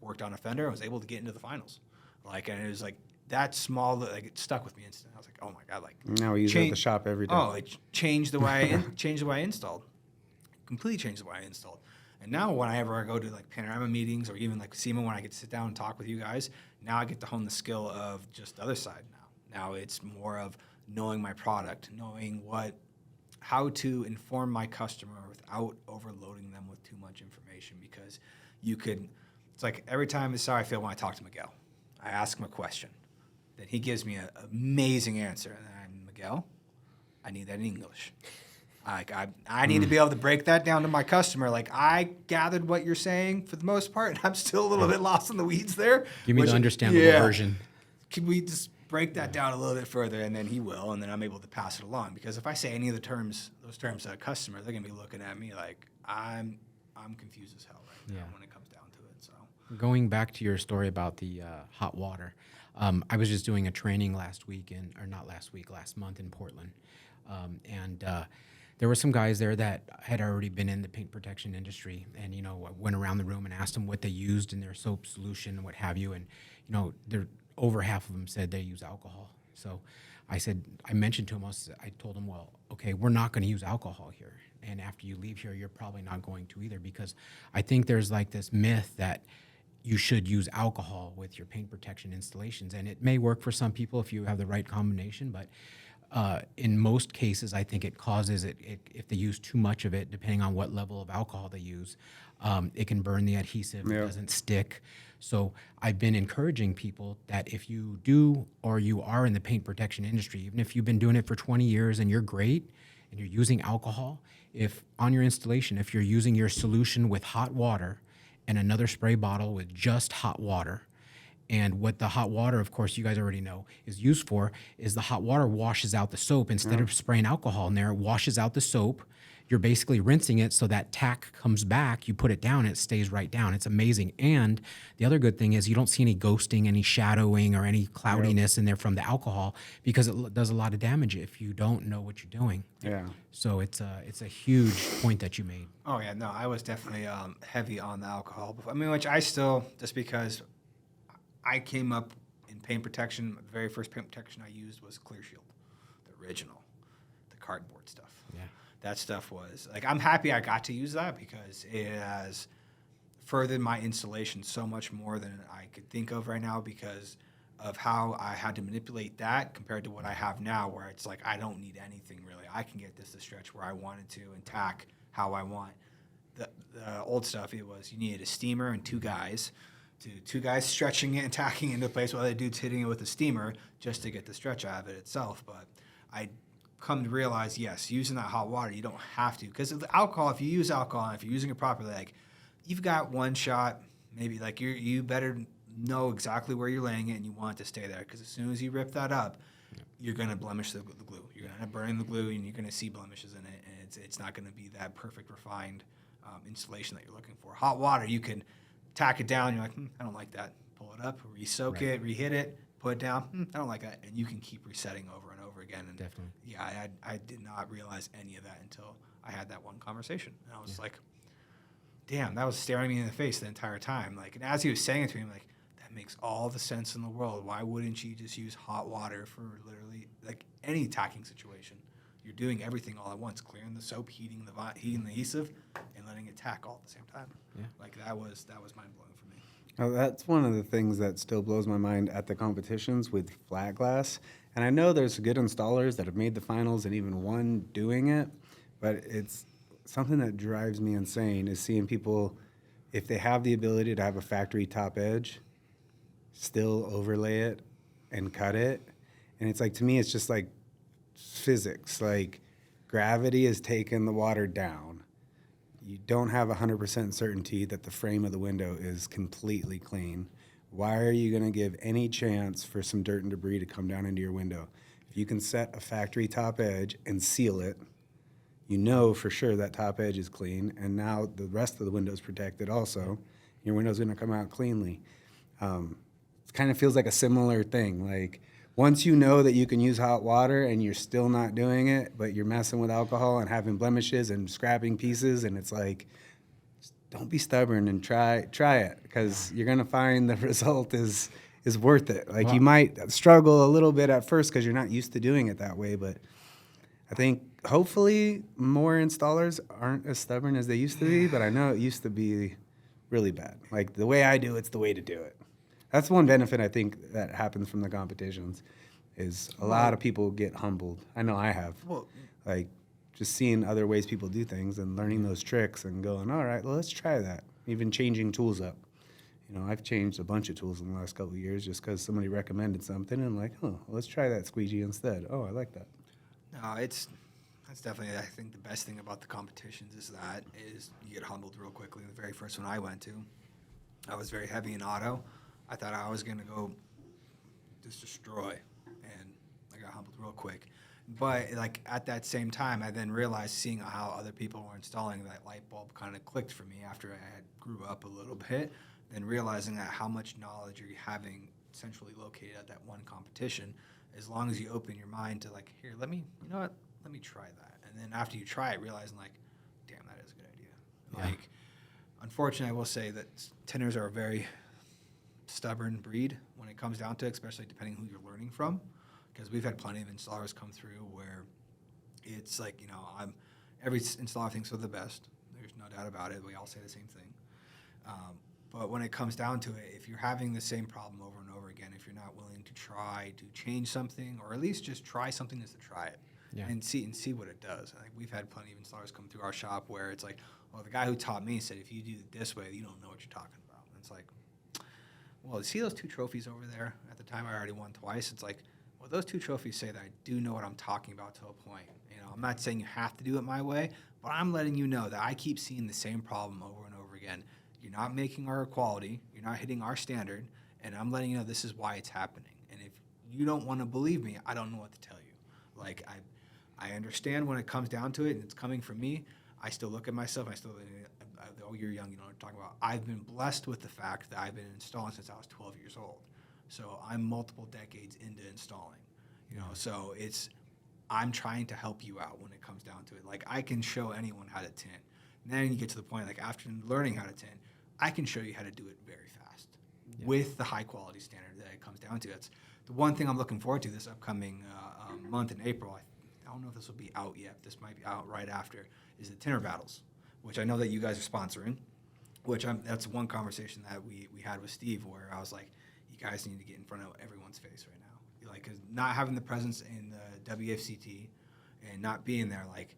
Speaker 3: worked on a fender, and was able to get into the finals. Like, and it was like that small, like it stuck with me instantly. I was like, oh my god, like
Speaker 2: Now we use it at the shop every day.
Speaker 3: Oh, it changed the way I installed. Completely changed the way I installed. And now whenever I go to like Panorama meetings or even like SEMA, when I get to sit down and talk with you guys, now I get to hone the skill of just the other side now. Now it's more of knowing my product, knowing how to inform my customer without overloading them with too much information, because it's like every time, this is how I feel when I talk to Miguel. I ask him a question. Then he gives me an amazing answer. And then I'm, Miguel, I need that in English. I need to be able to break that down to my customer. Like, I gathered what you're saying for the most part, and I'm still a little bit lost in the weeds there.
Speaker 1: Give me the understandable version.
Speaker 3: Can we just break that down a little bit further? And then he will, and then I'm able to pass it along. Because if I say any of those terms to a customer, they're going to be looking at me like I'm confused as hell right now when it comes down to it. So
Speaker 1: going back to your story about the hot water, I was just doing a training last month in Portland. And there were some guys there that had already been in the paint protection industry, and, I went around the room and asked them what they used in their soap solution and what have you. And, over half of them said they use alcohol. So I mentioned to them, I told them, well, okay, we're not going to use alcohol here. And after you leave here, you're probably not going to either, because I think there's like this myth that you should use alcohol with your paint protection installations. And it may work for some people if you have the right combination, but in most cases, I think it causes it if they use too much of it, depending on what level of alcohol they use, it can burn the adhesive, it doesn't stick. So I've been encouraging people that if you do or you are in the paint protection industry, even if you've been doing it for 20 years and you're great and you're using alcohol, if on your installation, if you're using your solution with hot water and another spray bottle with just hot water, and what the hot water, of course, you guys already know, is used for, is the hot water washes out the soap. Instead of spraying alcohol in there, it washes out the soap. You're basically rinsing it so that tack comes back. You put it down, it stays right down. It's amazing. And the other good thing is you don't see any ghosting, any shadowing, or any cloudiness in there from the alcohol, because it does a lot of damage if you don't know what you're doing.
Speaker 2: Yeah.
Speaker 1: So it's a huge point that you made.
Speaker 3: Oh, yeah. No, I was definitely heavy on the alcohol. I mean, which I still, just because I came up in paint protection, the very first paint protection I used was Clear Shield, the original, the cardboard stuff.
Speaker 1: Yeah.
Speaker 3: That stuff was, like, I'm happy I got to use that because it has furthered my installation so much more than I could think of right now, because of how I had to manipulate that compared to what I have now, where it's like I don't need anything really. I can get this to stretch where I wanted to and tack how I want. The old stuff, it was you needed a steamer and two guys stretching it and tacking it into place while the dude's hitting it with a steamer just to get the stretch out of it itself. But I come to realize, yes, using that hot water, you don't have to. Because the alcohol, if you use alcohol, and if you're using it properly, like, you've got one shot, maybe, like, you better know exactly where you're laying it and you want it to stay there. Because as soon as you rip that up, you're going to blemish the glue. You're going to burn the glue, and you're going to see blemishes in it. And it's not going to be that perfect, refined installation that you're looking for. Hot water, you can tack it down. You're like, I don't like that. Pull it up, re-soak it, re-hit it, put it down. I don't like that. And you can keep resetting over and over again. And
Speaker 1: Definitely.
Speaker 3: Yeah, I did not realize any of that until I had that one conversation. And I was like, damn, that was staring me in the face the entire time. Like, and as he was saying it to me, I'm like, that makes all the sense in the world. Why wouldn't you just use hot water for literally like any tacking situation? You're doing everything all at once, clearing the soap, heating the adhesive, and letting it tack all at the same time.
Speaker 1: Yeah.
Speaker 3: Like that was mind blowing for me.
Speaker 2: Oh, that's one of the things that still blows my mind at the competitions with flat glass. And I know there's good installers that have made the finals and even won doing it, but it's something that drives me insane is seeing people, if they have the ability to have a factory top edge, still overlay it and cut it. And it's like, to me, it's just like, physics. Like gravity has taken the water down. You don't have 100% certainty that the frame of the window is completely clean. Why are you going to give any chance for some dirt and debris to come down into your window? If you can set a factory top edge and seal it, you know for sure that top edge is clean, and now the rest of the window is protected also. Your window's going to come out cleanly. It kind of feels like a similar thing. Like once you know that you can use hot water and you're still not doing it, but you're messing with alcohol and having blemishes and scrapping pieces, and it's like, don't be stubborn and try it, because you're gonna find the result is worth it. Like you might struggle a little bit at first because you're not used to doing it that way, but I think hopefully more installers aren't as stubborn as they used to be. But I know it used to be really bad. Like the way I do it's the way to do it. That's one benefit I think that happens from the competitions, is a lot of people get humbled. I know I have.
Speaker 3: Well,
Speaker 2: Like just seeing other ways people do things and learning those tricks and going, all right, well, let's try that. Even changing tools up. You know, I've changed a bunch of tools in the last couple of years just because somebody recommended something and like, oh, let's try that squeegee instead. Oh, I like that.
Speaker 3: no, that's definitely, I think, the best thing about the competitions is you get humbled real quickly. The very first one I went to, I was very heavy in auto. I thought I was going to go just destroy, and I got humbled real quick. But like at that same time, I then realized, seeing how other people were installing, that light bulb kind of clicked for me after I had grew up a little bit. Then realizing that how much knowledge you're having centrally located at that one competition, as long as you open your mind to like, here, let me try that. And then after you try it, realizing like, damn, that is a good idea.
Speaker 1: Yeah.
Speaker 3: Like, unfortunately, I will say that tinters are a very stubborn breed when it comes down to it, especially depending who you're learning from. Because we've had plenty of installers come through where it's like, every installer thinks they're the best. There's no doubt about it. We all say the same thing. But when it comes down to it, if you're having the same problem over and over again, if you're not willing to try to change something, or at least just try something just to try it, and see what it does. I think we've had plenty of installers come through our shop where it's like, well, the guy who taught me said, if you do it this way, you don't know what you're talking about. And it's like, well, you see those 2 trophies over there? At the time, I already won twice. It's like, well, those 2 trophies say that I do know what I'm talking about to a point. I'm not saying you have to do it my way, but I'm letting you know that I keep seeing the same problem over and over again. You're not making our quality, you're not hitting our standard, and I'm letting you know this is why it's happening. And if you don't want to believe me, I don't know what to tell you. Like, I understand when it comes down to it, and it's coming from me. I still look at myself, oh, you're young, you know what I'm talking about. I've been blessed with the fact that I've been installing since I was 12 years old. So I'm multiple decades into installing, so I'm trying to help you out when it comes down to it. Like, I can show anyone how to tint. And then you get to the point, like, after learning how to tint, I can show you how to do it very fast with the high quality standard that it comes down to. That's the one thing I'm looking forward to this upcoming month in April. I don't know if this will be out yet. This might be out right after, is the tinter battles, which I know that you guys are sponsoring, that's one conversation that we had with Steve, where I was like, you guys need to get in front of everyone's face right now. Like, 'cause not having the presence in the WFCT and not being there, like,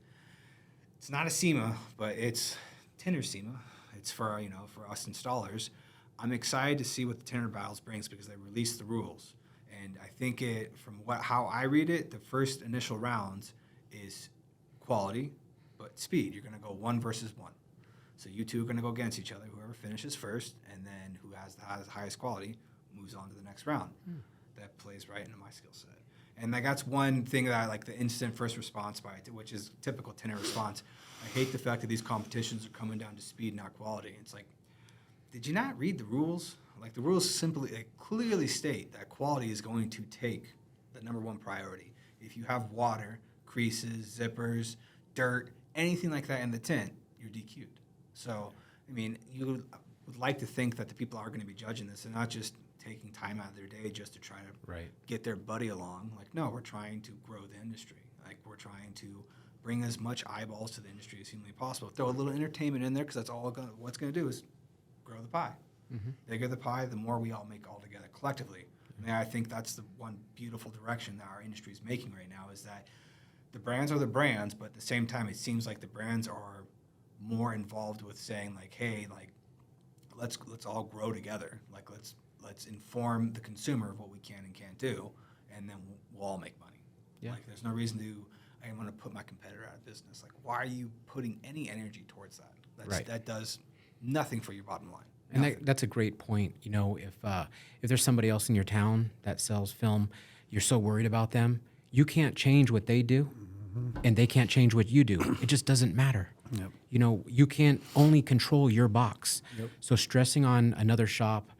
Speaker 3: it's not a SEMA, but it's tinter SEMA. It's for, for us installers. I'm excited to see what the tinter battles brings, because they released the rules. And I think how I read it, the first initial rounds is quality, but speed. You're going to go 1 versus 1. So you two are going to go against each other. Whoever finishes first, and then who has the highest quality moves on to the next round. That plays right into my skill set. And like, that's one thing that I like, the instant first response which is typical tinter response. I hate the fact that these competitions are coming down to speed, not quality. It's like, did you not read the rules? Like, the rules clearly state that quality is going to take the #1 priority. If you have water, creases, zippers, dirt, anything like that in the tint, you're DQ'd. So, I mean, you would like to think that the people are going to be judging this and not just taking time out of their day just to try to get their buddy along. Like, no, we're trying to grow the industry. Like, we're trying to bring as much eyeballs to the industry as humanly possible. Throw a little entertainment in there, because that's all what's going to do is grow the pie. Bigger the pie, the more we all make all together collectively. And I think that's the one beautiful direction that our industry is making right now, is that the brands are the brands, but at the same time, it seems like the brands are more involved with saying, like, hey, like, let's all grow together. Like, let's inform the consumer of what we can and can't do, and then we'll all make money.
Speaker 1: Yeah.
Speaker 3: Like, there's no reason to, I'm going to put my competitor out of business. Like, why are you putting any energy towards that?
Speaker 1: Right.
Speaker 3: That does nothing for your bottom line.
Speaker 1: And that's a great point. You know, if there's somebody else in your town that sells film, you're so worried about them, you can't change what they do, and they can't change what you do. It just doesn't matter.
Speaker 2: Yep.
Speaker 1: You know, you can't only control your box.
Speaker 2: Yep.
Speaker 1: So stressing on another shop,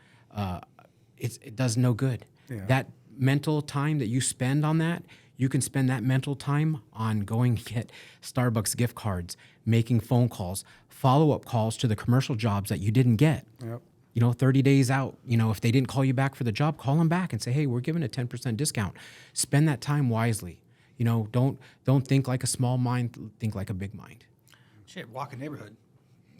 Speaker 1: it does no good.
Speaker 2: Yeah.
Speaker 1: That mental time that you spend on that, you can spend that mental time on going to get Starbucks gift cards, making phone calls, follow-up calls to the commercial jobs that you didn't get.
Speaker 2: Yep.
Speaker 1: You know, 30 days out, you know, if they didn't call you back for the job, call them back and say, hey, we're giving a 10% discount. Spend that time wisely. You know, don't think like a small mind, think like a big mind.
Speaker 3: Shit, walk a neighborhood.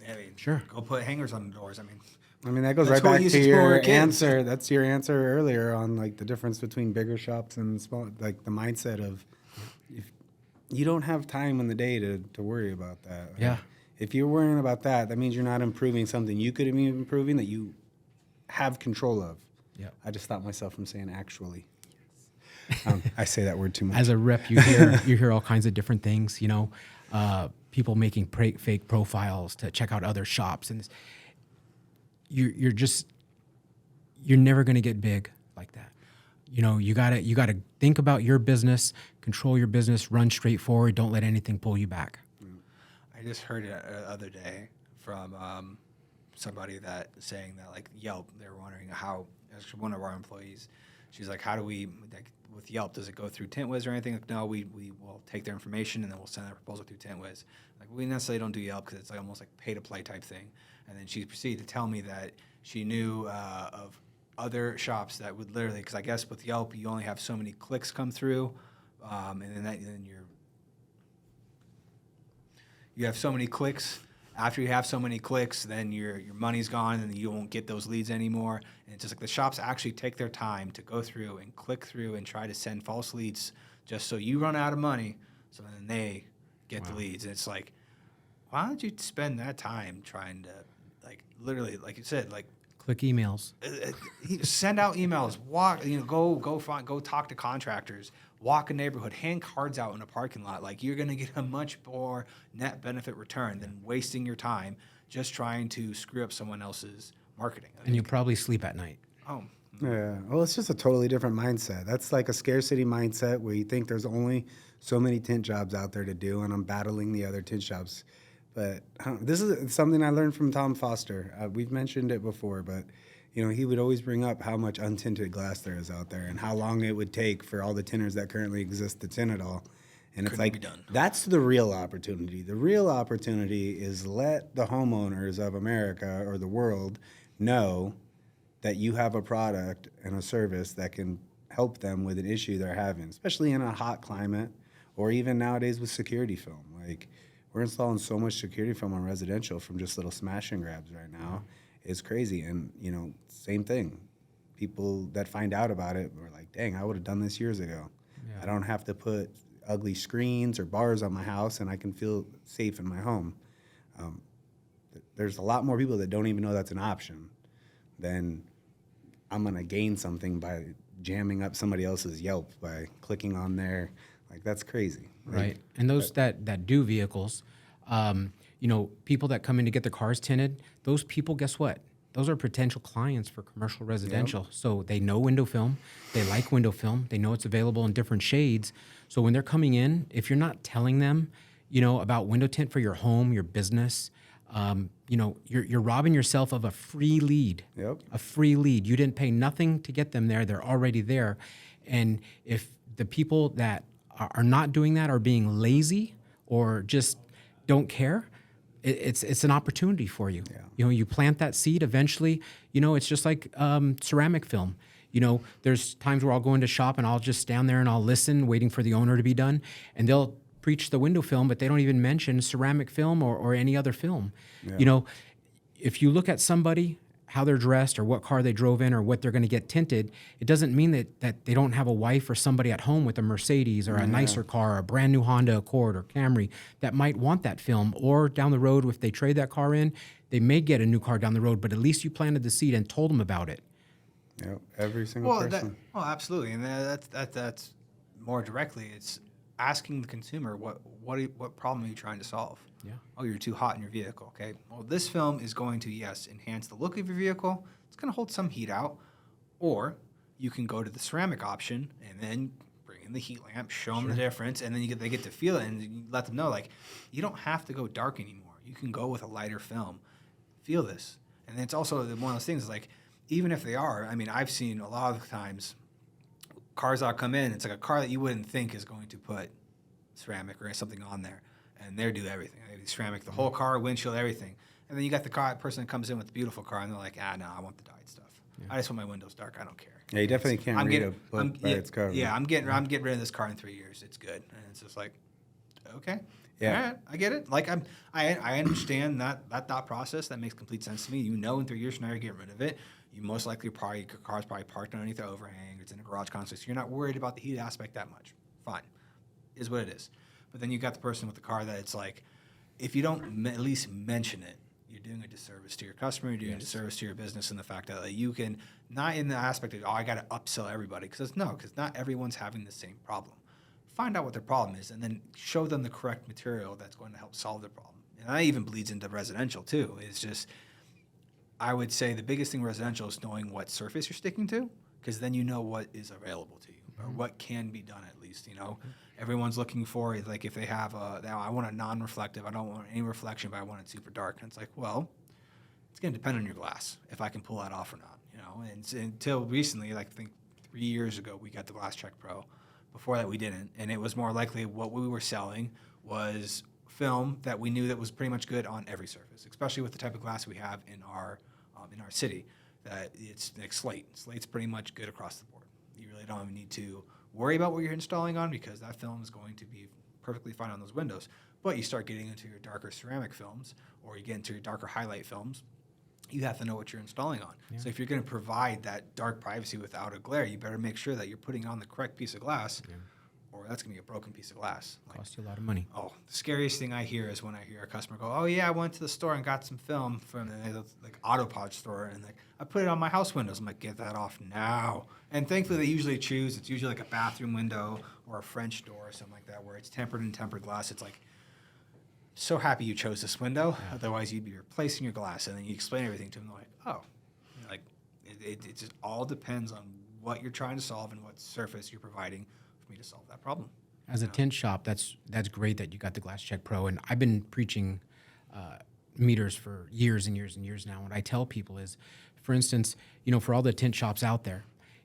Speaker 3: I mean,
Speaker 1: Sure.
Speaker 3: Go put hangers on the doors. I mean,
Speaker 2: that goes
Speaker 3: That's
Speaker 2: right
Speaker 3: what we
Speaker 2: back
Speaker 3: used
Speaker 2: to
Speaker 3: to do when we were
Speaker 2: your
Speaker 3: kids.
Speaker 2: answer. That's your answer earlier on like the difference between bigger shops and small, like the mindset of if you don't have time in the day to worry about that. Like,
Speaker 1: Yeah.
Speaker 2: If you're worrying about that, that means you're not improving something you could be improving that you have control of.
Speaker 1: Yeah.
Speaker 2: I just stopped myself from saying actually. I say that word too much.
Speaker 1: As a rep, you hear all kinds of different things. You know, people making fake profiles to check out other shops, and you're never going to get big like that. You know, you gotta think about your business, control your business, run straight forward. Don't let anything pull you back.
Speaker 3: I just heard it the other day from somebody that saying that like Yelp, they were wondering how, actually one of our employees, she's like, how do we, like with Yelp, does it go through TintWiz or anything? Like, no, we will take their information and then we'll send their proposal through TintWiz. Like, we necessarily don't do Yelp because it's like almost like pay to play type thing. And then she proceeded to tell me that she knew of other shops that would literally, because I guess with Yelp you only have so many clicks come through, and then you have so many clicks. After you have so many clicks, then your money's gone and you won't get those leads anymore. And it's just like the shops actually take their time to go through and click through and try to send false leads just so you run out of money, so then they get the leads. And it's like, why don't you spend that time trying to, like, literally, like you said, like,
Speaker 1: Click emails.
Speaker 3: send out emails, go talk to contractors, walk a neighborhood, hand cards out in a parking lot. Like, you're going to get a much more net benefit return than wasting your time just trying to screw up someone else's marketing.
Speaker 1: And you'll probably sleep at night.
Speaker 3: Oh,
Speaker 2: Yeah. Well, it's just a totally different mindset. That's like a scarcity mindset where you think there's only so many tint jobs out there to do, and I'm battling the other tint shops. But this is something I learned from Tom Foster. We've mentioned it before, but you know, he would always bring up how much untinted glass there is out there and how long it would take for all the tinters that currently exist to tint it all. And it's
Speaker 3: Couldn't
Speaker 2: like,
Speaker 3: be done.
Speaker 2: that's the real opportunity. The real opportunity is let the homeowners of America or the world know that you have a product and a service that can help them with an issue they're having, especially in a hot climate or even nowadays with security film. Like, we're installing so much security film on residential from just little smash and grabs right now. It's crazy. And, you know, same thing. People that find out about it were like, dang, I would have done this years ago.
Speaker 1: Yeah.
Speaker 2: I don't have to put ugly screens or bars on my house, and I can feel safe in my home. There's a lot more people that don't even know that's an option. Then I'm going to gain something by jamming up somebody else's Yelp by clicking on there. Like, that's crazy. Like,
Speaker 1: Right. And those that do vehicles, you know, people that come in to get their cars tinted, those people, guess what? Those are potential clients for commercial residential. So they know window film. They like window film. They know it's available in different shades. So when they're coming in, if you're not telling them, you know, about window tint for your home, your business, you know, you're robbing yourself of a free lead.
Speaker 2: Yep.
Speaker 1: A free lead. You didn't pay nothing to get them there. They're already there. And if the people that are not doing that, are being lazy or just don't care, it's an opportunity for you.
Speaker 2: Yeah.
Speaker 1: You know, you plant that seed, eventually, you know, it's just like ceramic film. You know, there's times where I'll go into shop and I'll just stand there and I'll listen, waiting for the owner to be done, and they'll preach the window film, but they don't even mention ceramic film or any other film.
Speaker 2: Yeah.
Speaker 1: You know, if you look at somebody, how they're dressed or what car they drove in or what they're going to get tinted, it doesn't mean that they don't have a wife or somebody at home with a Mercedes or a nicer car, or a brand new Honda Accord or Camry that might want that film. Or down the road, if they trade that car in, they may get a new car down the road, but at least you planted the seed and told them about it.
Speaker 2: Yep. Every single person.
Speaker 3: Absolutely, and that's more directly, it's asking the consumer what problem are you trying to solve?
Speaker 1: Yeah.
Speaker 3: Oh, you're too hot in your vehicle. Okay. Well, this film is going to, yes, enhance the look of your vehicle. It's going to hold some heat out. Or you can go to the ceramic option and then bring in the heat lamp, show them the difference, and then they get to feel it, and you let them know, like, you don't have to go dark anymore. You can go with a lighter film. Feel this. And it's also one of those things, like, even if they are, I mean, I've seen a lot of times cars that come in, it's like a car that you wouldn't think is going to put ceramic or something on there, and they do everything. They do ceramic, the whole car, windshield, everything. And then you got the person that comes in with the beautiful car, and they're like, no, I want the dyed stuff. Yeah. I just want my windows dark. I don't care.
Speaker 2: Yeah, you definitely can't read a book by its cover.
Speaker 3: Yeah, I'm getting rid of this car in 3 years. It's good, and it's just like, okay, yeah, all right, I get it. Like I understand that thought process. That makes complete sense to me. You know, in 3 years from now, you're getting rid of it. You most likely your car's probably parked underneath the overhang. It's in a garage constantly, so you're not worried about the heat aspect that much. Fine, is what it is. But then you got the person with the car that it's like, if you don't at least mention it, you're doing a disservice to your customer, you're doing a disservice to your business, and the fact that you can, not in the aspect of, I got to upsell everybody, because not everyone's having the same problem. Find out what their problem is, and then show them the correct material that's going to help solve their problem. And that even bleeds into residential too. It's just, I would say the biggest thing residential is knowing what surface you're sticking to, because then you know what is available to you, or what can be done at least, Everyone's looking for, like, if they have I want a non-reflective, I don't want any reflection, but I want it super dark. And it's like, well, it's going to depend on your glass, if I can pull that off or not, And until recently, like, I think 3 years ago, we got the Glass Check Pro. Before that, we didn't. And it was more likely what we were selling was film that we knew that was pretty much good on every surface, especially with the type of glass we have in our city, that it's like slate. Slate's pretty much good across the board. You really don't even need to worry about what you're installing on, because that film is going to be perfectly fine on those windows. But you start getting into your darker ceramic films, or you get into your darker highlight films, you have to know what you're installing on. Yeah. So if you're going to provide that dark privacy without a glare, you better make sure that you're putting on the correct piece of glass, or that's going to be a broken piece of glass.
Speaker 1: Cost you a lot of money.
Speaker 3: Oh, the scariest thing I hear is when I hear a customer go, oh, yeah, I went to the store and got some film from the Autopod store, and I put it on my house windows. I'm like, get that off now. And thankfully, they usually choose, it's usually like a bathroom window or a French door or something like that, where it's tempered and tempered glass. It's like, so happy you chose this window. Yeah. Otherwise, you'd be replacing your glass. And then you explain everything to them. They're like, oh. Like, it just all depends on what you're trying to solve and what surface you're providing for me to solve that problem.
Speaker 1: As a tint shop, that's great that you got the Glass Check Pro. And I've been preaching meters for years and years and years now. What I tell people is, for instance, for all the tint shops out there,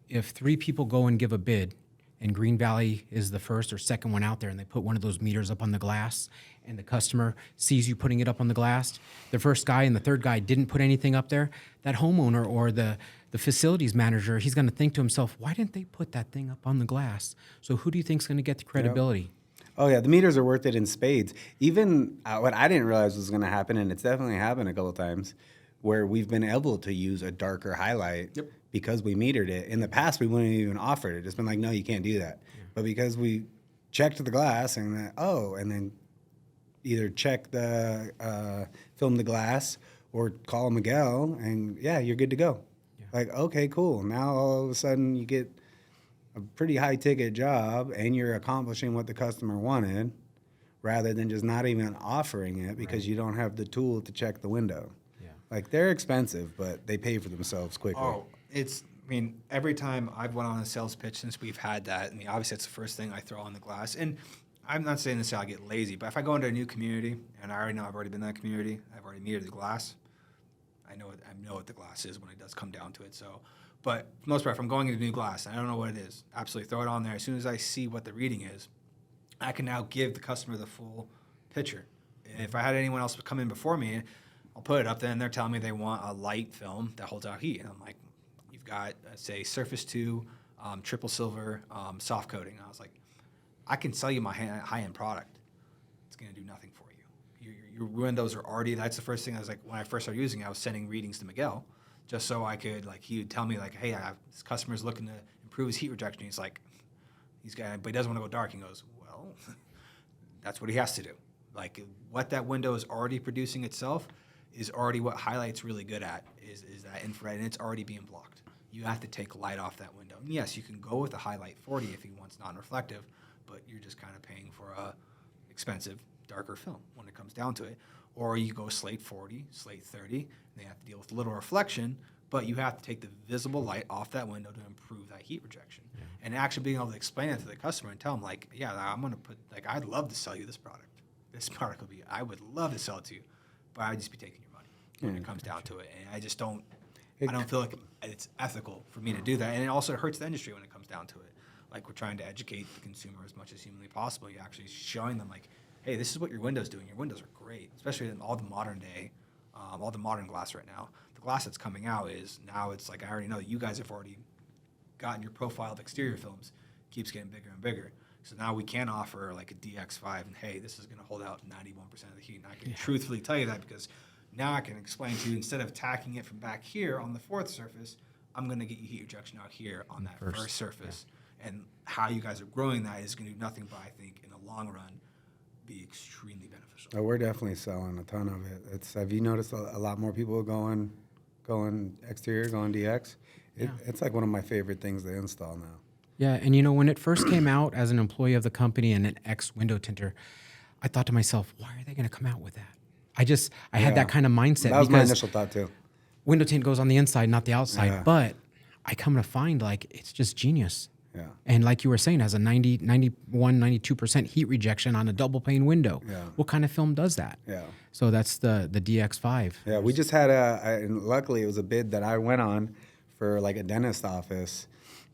Speaker 1: if 3 people go and give a bid, and Green Valley is the first or second one out there, and they put one of those meters up on the glass, and the customer sees you putting it up on the glass, the first guy and the third guy didn't put anything up there, that homeowner or the facilities manager, he's going to think to himself, why didn't they put that thing up on the glass? So who do you think is going to get the credibility? Yep.
Speaker 2: Oh, yeah, the meters are worth it in spades. Even what I didn't realize was going to happen, and it's definitely happened a couple of times, where we've been able to use a darker highlight because we metered it. In the past, we wouldn't even offer it. It's been like, no, you can't do that. Yeah. But because we checked the glass and then either check the film the glass or call Miguel, and you're good to go. Yeah. Like, okay, cool. Now all of a sudden you get a pretty high ticket job and you're accomplishing what the customer wanted, rather than just not even offering it because you don't have the tool to check the window. Like, they're expensive, but they pay for themselves quickly.
Speaker 3: Oh, every time I've went on a sales pitch since we've had that, obviously that's the first thing I throw on the glass. And I'm not saying this, I get lazy, but if I go into a new community, and I already know I've already been in that community, I've already metered the glass, I know what the glass is when it does come down to it. So, but for the most part, if I'm going into new glass, and I don't know what it is, absolutely throw it on there. As soon as I see what the reading is, I can now give the customer the full picture. And if I had anyone else come in before me, I'll put it up there, and they're telling me they want a light film that holds out heat. And I'm like, you've got, say, Surface 2, triple silver, soft coating. And I was like, I can sell you my high-end product. It's going to do nothing for you. Your windows are already, that's the first thing I was like, when I first started using it, I was sending readings to Miguel just so I could, he would tell me, hey, this customer's looking to improve his heat rejection. He's like, but he doesn't want to go dark. He goes, well, that's what he has to do. What that window is already producing itself is already what highlight's really good at, is that infrared, and it's already being blocked. you have to take light off that window. And yes, you can go with a highlight 40 if he wants non-reflective, but you're just kind of paying for a expensive, darker film when it comes down to it. Or you go slate 40, slate 30, and they have to deal with little reflection, but you have to take the visible light off that window to improve that heat rejection. Yeah. And actually being able to explain it to the customer and tell them, like, yeah, I'm going to put, like, I'd love to sell you this product. This product would be, I would love to sell it to you, but I'd just be taking your money when it comes down to it. And I just don't, I don't feel like it's ethical for me to do that. And it also hurts the industry when it comes down to it. Like, we're trying to educate the consumer as much as humanly possible. You're actually showing them, like, hey, this is what your window's doing. Your windows are great, especially in all the modern day, all the modern glass right now. The glass that's coming out is now it's like, I already know that you guys have already gotten your profiled exterior films, keeps getting bigger and bigger. So now we can offer like a DX5 and hey, this is going to hold out 91% of the heat. And I can truthfully tell you that because now I can explain to you, instead of tacking it from back here on the fourth surface, I'm going to get you heat rejection out here on that first surface. Yeah. And how you guys are growing that is going to do nothing but, I think, in the long run, be extremely beneficial.
Speaker 2: Oh, we're definitely selling a ton of it. Have you noticed a lot more people going exterior, going DX? It's like one of my favorite things to install now.
Speaker 1: Yeah, and when it first came out as an employee of the company and an ex-window tinter, I thought to myself, why are they going to come out with that? I had that kind of mindset.
Speaker 2: That was my initial thought too.
Speaker 1: Window tint goes on the inside, not the outside. But I come to find, like, it's just genius.
Speaker 2: Yeah.
Speaker 1: And like you were saying, has a 90, 91, 92% heat rejection on a double pane window. Yeah. What kind of film does that? Yeah. So that's the DX5.
Speaker 2: Yeah, we just had and luckily it was a bid that I went on for like a dentist office.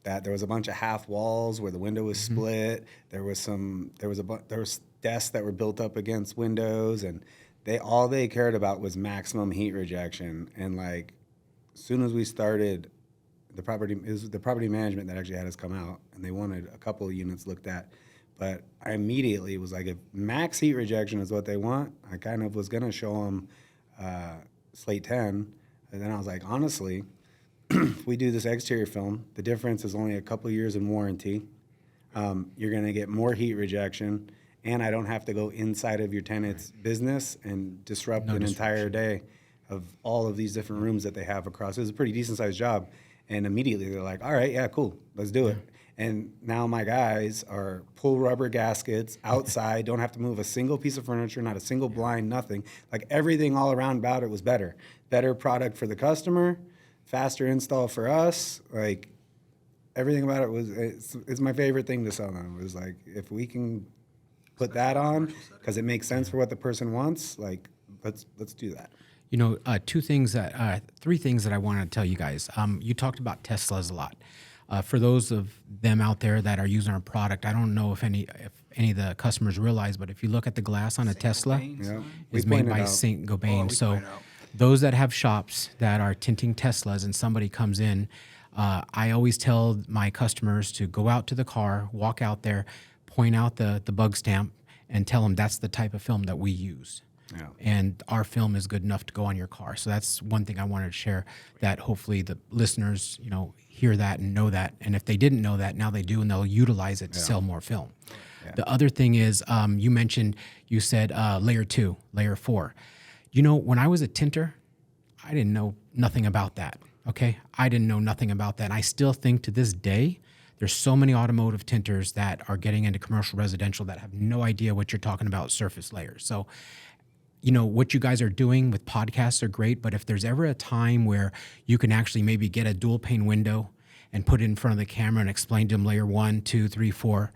Speaker 2: That there was a bunch of half walls where the window was split. There was desks that were built up against windows, and all they cared about was maximum heat rejection. And like, as soon as we started, it was the property management that actually had us come out, and they wanted a couple of units looked at. But I immediately was like, if max heat rejection is what they want, I kind of was gonna show them slate 10, and then I was like, honestly, if we do this exterior film, the difference is only a couple of years in warranty. You're going to get more heat rejection, and I don't have to go inside of your tenant's business and disrupt an entire day of all of these different rooms that they have across. It was a pretty decent-sized job, and immediately they're like, all right, yeah, cool, let's do it. And now my guys are pull rubber gaskets outside, don't have to move a single piece of furniture, not a single blind, nothing. Like, everything all around about it was better. Better product for the customer, faster install for us. Like, everything about it was, it's my favorite thing to sell them. It was like, if we can put that on, because it makes sense for what the person wants, like, let's do that.
Speaker 1: Three things that I want to tell you guys. You talked about Teslas a lot. For those of them out there that are using our product, I don't know if any of the customers realize, but if you look at the glass on a Tesla, it's made by Saint-Gobain. So those that have shops that are tinting Teslas and somebody comes in, I always tell my customers to go out to the car, walk out there, point out the bug stamp, and tell them that's the type of film that we use. Yeah. And our film is good enough to go on your car. So that's one thing I wanted to share, that hopefully the listeners, hear that and know that. And if they didn't know that, now they do, and they'll utilize it to sell more film. Yeah. The other thing is, you said layer 2, layer 4. When I was a tinter, I didn't know nothing about that, okay? I didn't know nothing about that. And I still think to this day, there's so many automotive tinters that are getting into commercial residential that have no idea what you're talking about surface layers. So, what you guys are doing with podcasts are great, but if there's ever a time where you can actually maybe get a dual pane window and put it in front of the camera and explain to them layer 1, 2, 3, 4,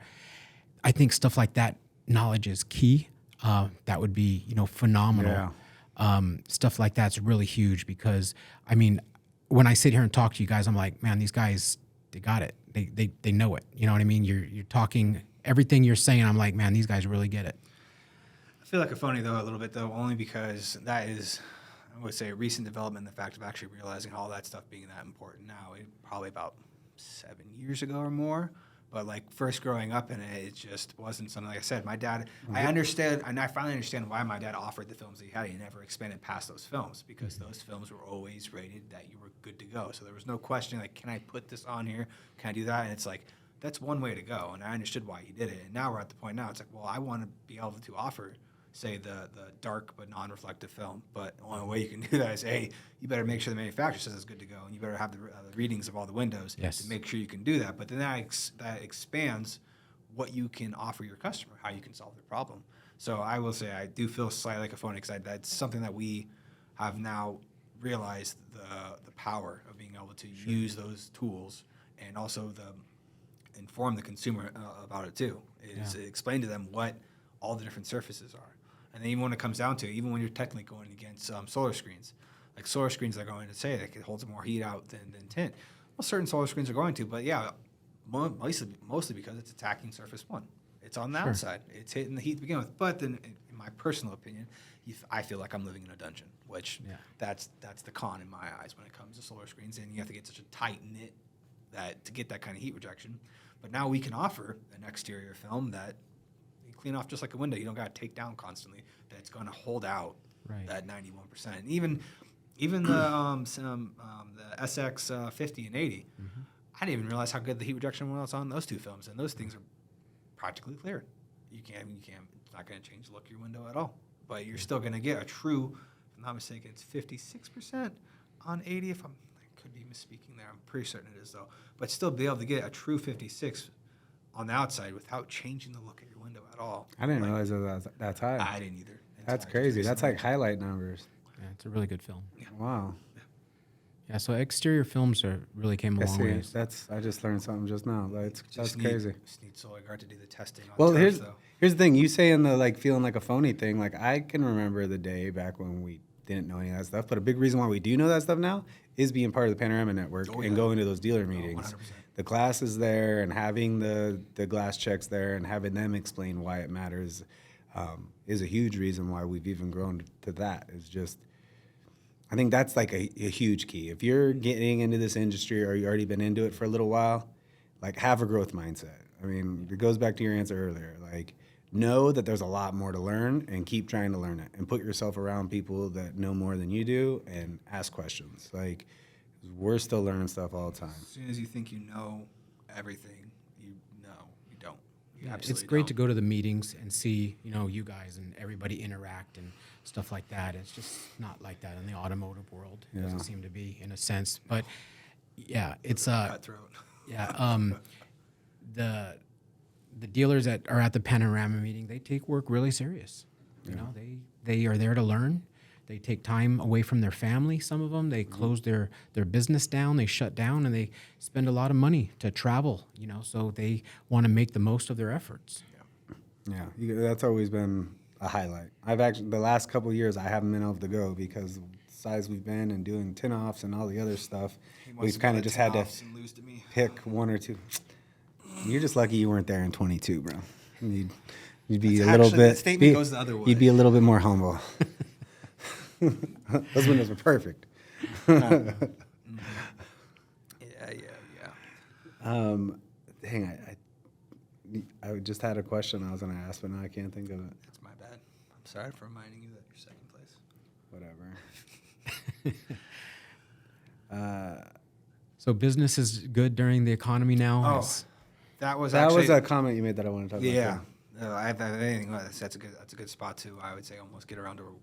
Speaker 1: I think stuff like that, knowledge is key. That would be, phenomenal. Yeah. Stuff like that's really huge because, when I sit here and talk to you guys, I'm like, man, these guys, they got it. They know it. You know what I mean? You're talking, everything you're saying, I'm like, man, these guys really get it.
Speaker 3: I feel like a phony, though, a little bit, though, only because that is, I would say, a recent development in the fact of actually realizing all that stuff being that important now. Probably about 7 years ago or more. But, like, first growing up in it, it just wasn't something, like I said, my dad, I understand, and I finally understand why my dad offered the films that he had. He never expanded past those films because those films were always rated that you were good to go. So there was no question, like, can I put this on here? Can I do that? And it's like, that's one way to go. And I understood why he did it. And now we're at the point now, it's like, well, I want to be able to offer say the dark but non-reflective film. But the only way you can do that is you better make sure the manufacturer says it's good to go, and you better have the readings of all the windows
Speaker 1: Yes.
Speaker 3: to make sure you can do that. But then that expands what you can offer your customer, how you can solve their problem. So I will say I do feel slightly like a phony because that's something that we have now realized the power of being able to use those tools, and also inform the consumer about it too. Is explain to them what all the different surfaces are. And then even when it comes down to it, even when you're technically going against solar screens, like solar screens are going to say that it holds more heat out than tint. Well, certain solar screens are going to, but yeah, mostly because it's attacking surface one. It's on the outside. It's hitting the heat to begin with. But then, in my personal opinion, I feel like I'm living in a dungeon, which that's the con in my eyes when it comes to solar screens. And you have to get such a tight knit that to get that kind of heat rejection. But now we can offer an exterior film that you clean off just like a window. You don't got to take down constantly. That's going to hold out that 91%. And even the SX 50 and 80, I didn't even realize how good the heat rejection was on those two films. And those things are practically clear. You can't. It's not going to change the look of your window at all. But you're still going to get a true, if I'm not mistaken, it's 56% on 80. I could be misspeaking there. I'm pretty certain it is though. But still be able to get a true 56 on the outside without changing the look of your window at all.
Speaker 2: I didn't realize that's high.
Speaker 3: I didn't either.
Speaker 2: That's crazy. That's like highlight numbers.
Speaker 1: Yeah, it's a really good film.
Speaker 2: Wow.
Speaker 1: Yeah, so exterior films really came a long ways.
Speaker 2: I just learned something just now. That's crazy.
Speaker 3: Just need Solar Gard to do the testing on
Speaker 2: Well,
Speaker 3: turf, though.
Speaker 2: here's the thing. You saying the feeling like a phony thing. Like I can remember the day back when we didn't know any of that stuff. But a big reason why we do know that stuff now is being part of the Panorama Network and going to those dealer meetings.
Speaker 3: 100%.
Speaker 2: The class is there, and having the glass checks there, and having them explain why it matters is a huge reason why we've even grown to that. It's just. I think that's like a huge key. If you're getting into this industry or you already been into it for a little while, like have a growth mindset. I mean, it goes back to your answer earlier. Like know that there's a lot more to learn and keep trying to learn it and put yourself around people that know more than you do and ask questions. Like we're still learning stuff all the time.
Speaker 3: As soon as you think you know everything, you don't. You
Speaker 1: It's great to go to the meetings and see, you guys and everybody interact and stuff like that. It's just not like that in the automotive world. It doesn't seem to be, in a sense. But yeah, it's
Speaker 3: cutthroat.
Speaker 1: Yeah, the dealers that are at the Panorama meeting, they take work really serious. You know, they are there to learn. They take time away from their family. Some of them, they close their business down. They shut down, and they spend a lot of money to travel. So they want to make the most of their efforts.
Speaker 2: Yeah, that's always been a highlight. I've actually, the last couple of years, I haven't been able to go because of the size we've been and doing tin offs and all the other stuff. We've kind of just had to pick one or two. You're just lucky you weren't there in 22, bro. You'd be a little bit.
Speaker 3: The statement goes the other way.
Speaker 2: You'd be a little bit more humble. Those windows were perfect.
Speaker 3: Yeah.
Speaker 2: Dang, I just had a question I was going to ask, but now I can't think of it.
Speaker 3: That's my bad. I'm sorry for reminding you that you're second place.
Speaker 2: Whatever.
Speaker 3: So
Speaker 1: business is good during the economy now.
Speaker 3: Oh, that was
Speaker 2: a comment you made that I want to talk about.
Speaker 3: Yeah. No, I have anything. That's a good spot to, I would say, almost get around to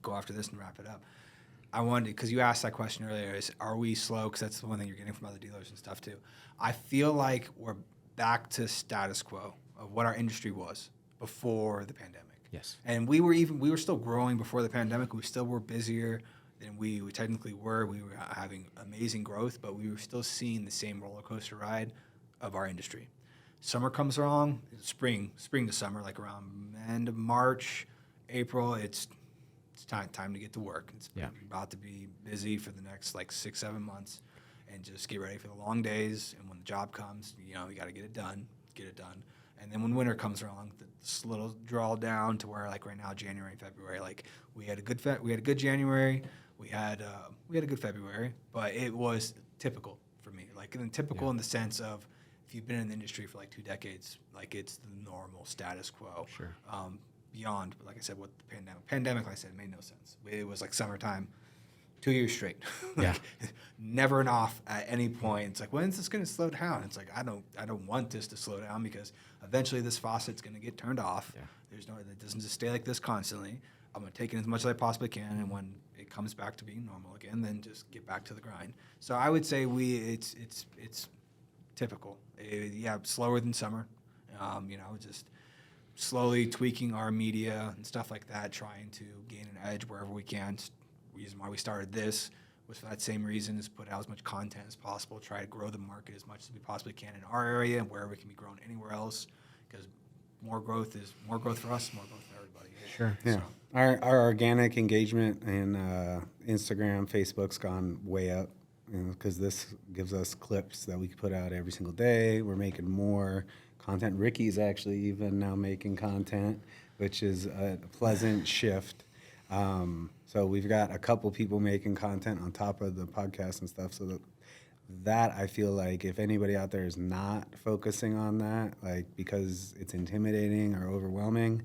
Speaker 3: go after this and wrap it up. I wanted, because you asked that question earlier, are we slow? Because that's the one thing you're getting from other dealers and stuff too. I feel like we're back to status quo of what our industry was before the pandemic.
Speaker 1: Yes.
Speaker 3: And we were still growing before the pandemic. We still were busier than we technically were. We were having amazing growth, but we were still seeing the same roller coaster ride of our industry. Summer comes along, spring to summer, like around end of March, April, it's time to get to work. It's about to be busy for the next 6-7 months, and just get ready for the long days. And when the job comes, you got to get it done. And then when winter comes along, this little draw down to where, like right now, January and February, we had a good January, we had a good February, but it was typical for me. Typical in the sense of, if you've been in the industry for 2 decades, it's the normal status quo.
Speaker 1: Sure.
Speaker 3: Beyond, like I said, what the pandemic, like I said, made no sense. It was like summertime 2 years straight.
Speaker 1: Yeah.
Speaker 3: Never an off at any point. It's like, when's this going to slow down? It's like, I don't want this to slow down because eventually this faucet's going to get turned off.
Speaker 1: Yeah.
Speaker 3: It doesn't just stay like this constantly. I'm going to take in as much as I possibly can, and when it comes back to being normal again, then just get back to the grind. So I would say it's typical. Slower than summer. Just slowly tweaking our media and stuff like that, trying to gain an edge wherever we can. Reason why we started this was for that same reason, is put out as much content as possible, try to grow the market as much as we possibly can in our area and wherever it can be grown anywhere else, because more growth for us, more growth for everybody.
Speaker 1: Sure.
Speaker 2: Yeah.
Speaker 3: So,
Speaker 2: Our organic engagement in Instagram, Facebook's gone way up, because this gives us clips that we can put out every single day. We're making more content. Ricky's actually even now making content, which is a pleasant shift. So we've got a couple people making content on top of the podcast and stuff. So that I feel like if anybody out there is not focusing on that, like because it's intimidating or overwhelming,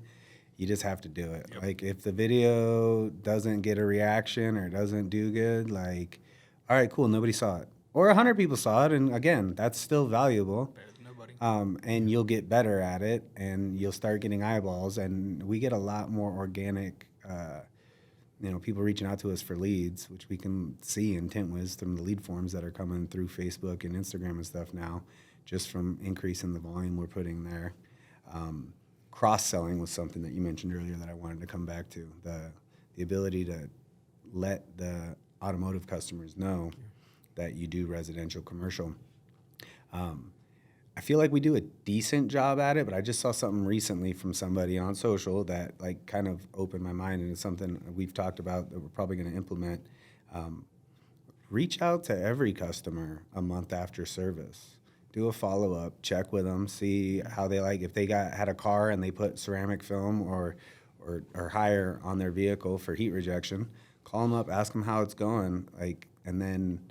Speaker 2: you just have to do it.
Speaker 3: Yep.
Speaker 2: Like if the video doesn't get a reaction or doesn't do good, like, all right, cool, nobody saw it. Or 100 people saw it, and again, that's still valuable.
Speaker 3: better than nobody.
Speaker 2: And you'll get better at it, and you'll start getting eyeballs. And we get a lot more organic, people reaching out to us for leads, which we can see in TintWiz from the lead forms that are coming through Facebook and Instagram and stuff now, just from increasing the volume we're putting there. Cross-selling was something that you mentioned earlier that I wanted to come back to. The ability to let the automotive customers know that you do residential, commercial. I feel like we do a decent job at it, but I just saw something recently from somebody on social that like kind of opened my mind, and it's something we've talked about that we're probably going to implement. Reach out to every customer a month after service. Do a follow-up, check with them, see how they like. If they had a car and they put ceramic film or higher on their vehicle for heat rejection, call them up, ask them how it's going, and then.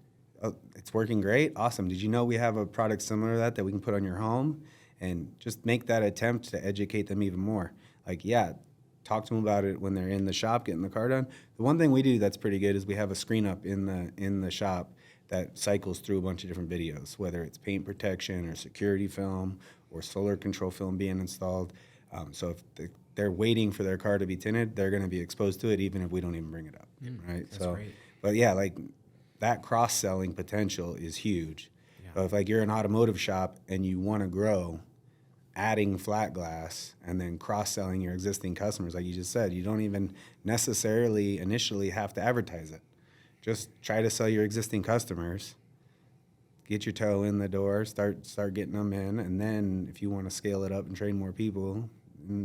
Speaker 2: Oh, it's working great. Awesome. Did you know we have a product similar to that we can put on your home? And just make that attempt to educate them even more. Talk to them about it when they're in the shop getting the car done. The one thing we do that's pretty good is we have a screen up in the shop that cycles through a bunch of different videos, whether it's paint protection or security film or solar control film being installed. So if they're waiting for their car to be tinted, they're going to be exposed to it even if we don't even bring it up, right?
Speaker 1: That's great.
Speaker 2: But yeah, that cross-selling potential is huge.
Speaker 1: Yeah.
Speaker 2: So if you're an automotive shop and you want to grow, adding flat glass and then cross-selling your existing customers, like you just said, you don't even necessarily initially have to advertise it. Just try to sell your existing customers, get your toe in the door, start getting them in, and then if you want to scale it up and train more people,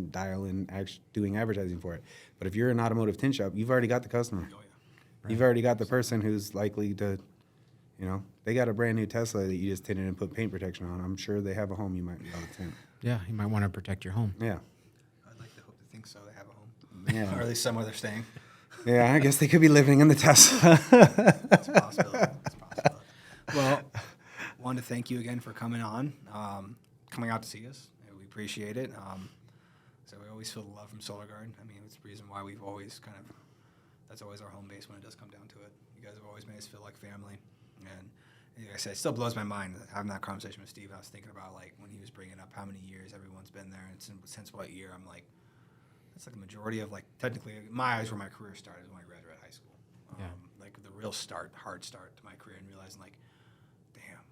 Speaker 2: dial in doing advertising for it. But if you're an automotive tint shop, you've already got the customer.
Speaker 3: Oh, yeah.
Speaker 1: Right.
Speaker 2: You've already got the person who's likely to, they got a brand new Tesla that you just tinted and put paint protection on. I'm sure they have a home you might be able to tint.
Speaker 1: Yeah, you might want to protect your home.
Speaker 2: Yeah.
Speaker 3: I'd like to hope to think so. They have a home.
Speaker 2: Yeah.
Speaker 3: Or at least somewhere they're staying.
Speaker 2: Yeah, I guess they could be living in the Tesla.
Speaker 3: It's a possibility. Well, wanted to thank you again for coming on, coming out to see us. We appreciate it. So we always feel the love from Solar Gard. I mean, it's the reason why we've always that's always our home base when it does come down to it. You guys have always made us feel like family. And like I said, it still blows my mind having that conversation with Steve. I was thinking about when he was bringing up how many years everyone's been there and since what year. I'm like, that's the majority of technically in my eyes where my career started is when I graduated high school.
Speaker 1: Yeah.
Speaker 3: The real hard start to my career, and realizing damn,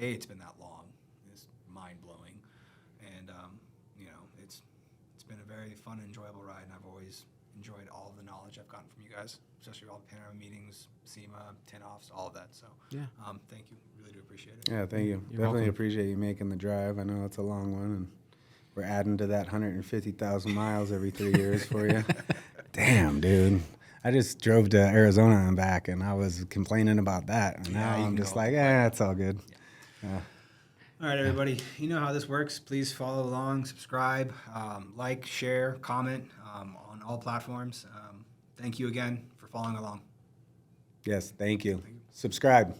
Speaker 3: it's been that long. It's mind blowing, and it's been a very fun and enjoyable ride, and I've always enjoyed all of the knowledge I've gotten from you guys, especially all the panorama meetings, SEMA, tint offs, all of that. So thank you, really do appreciate it.
Speaker 2: Yeah, thank you.
Speaker 1: You're
Speaker 2: Definitely
Speaker 1: welcome.
Speaker 2: appreciate you making the drive. I know it's a long one, and we're adding to that 150,000 miles every 3 years for you. Damn, dude. I just drove to Arizona and back, and I was complaining about that. And now
Speaker 3: you
Speaker 2: I'm
Speaker 3: can
Speaker 2: just
Speaker 3: go.
Speaker 2: like, it's all good. Yeah.
Speaker 3: All right, everybody. You know how this works. Please follow along, subscribe, like, share, comment on all platforms. Thank you again for following along.
Speaker 2: Yes, thank you. Subscribe.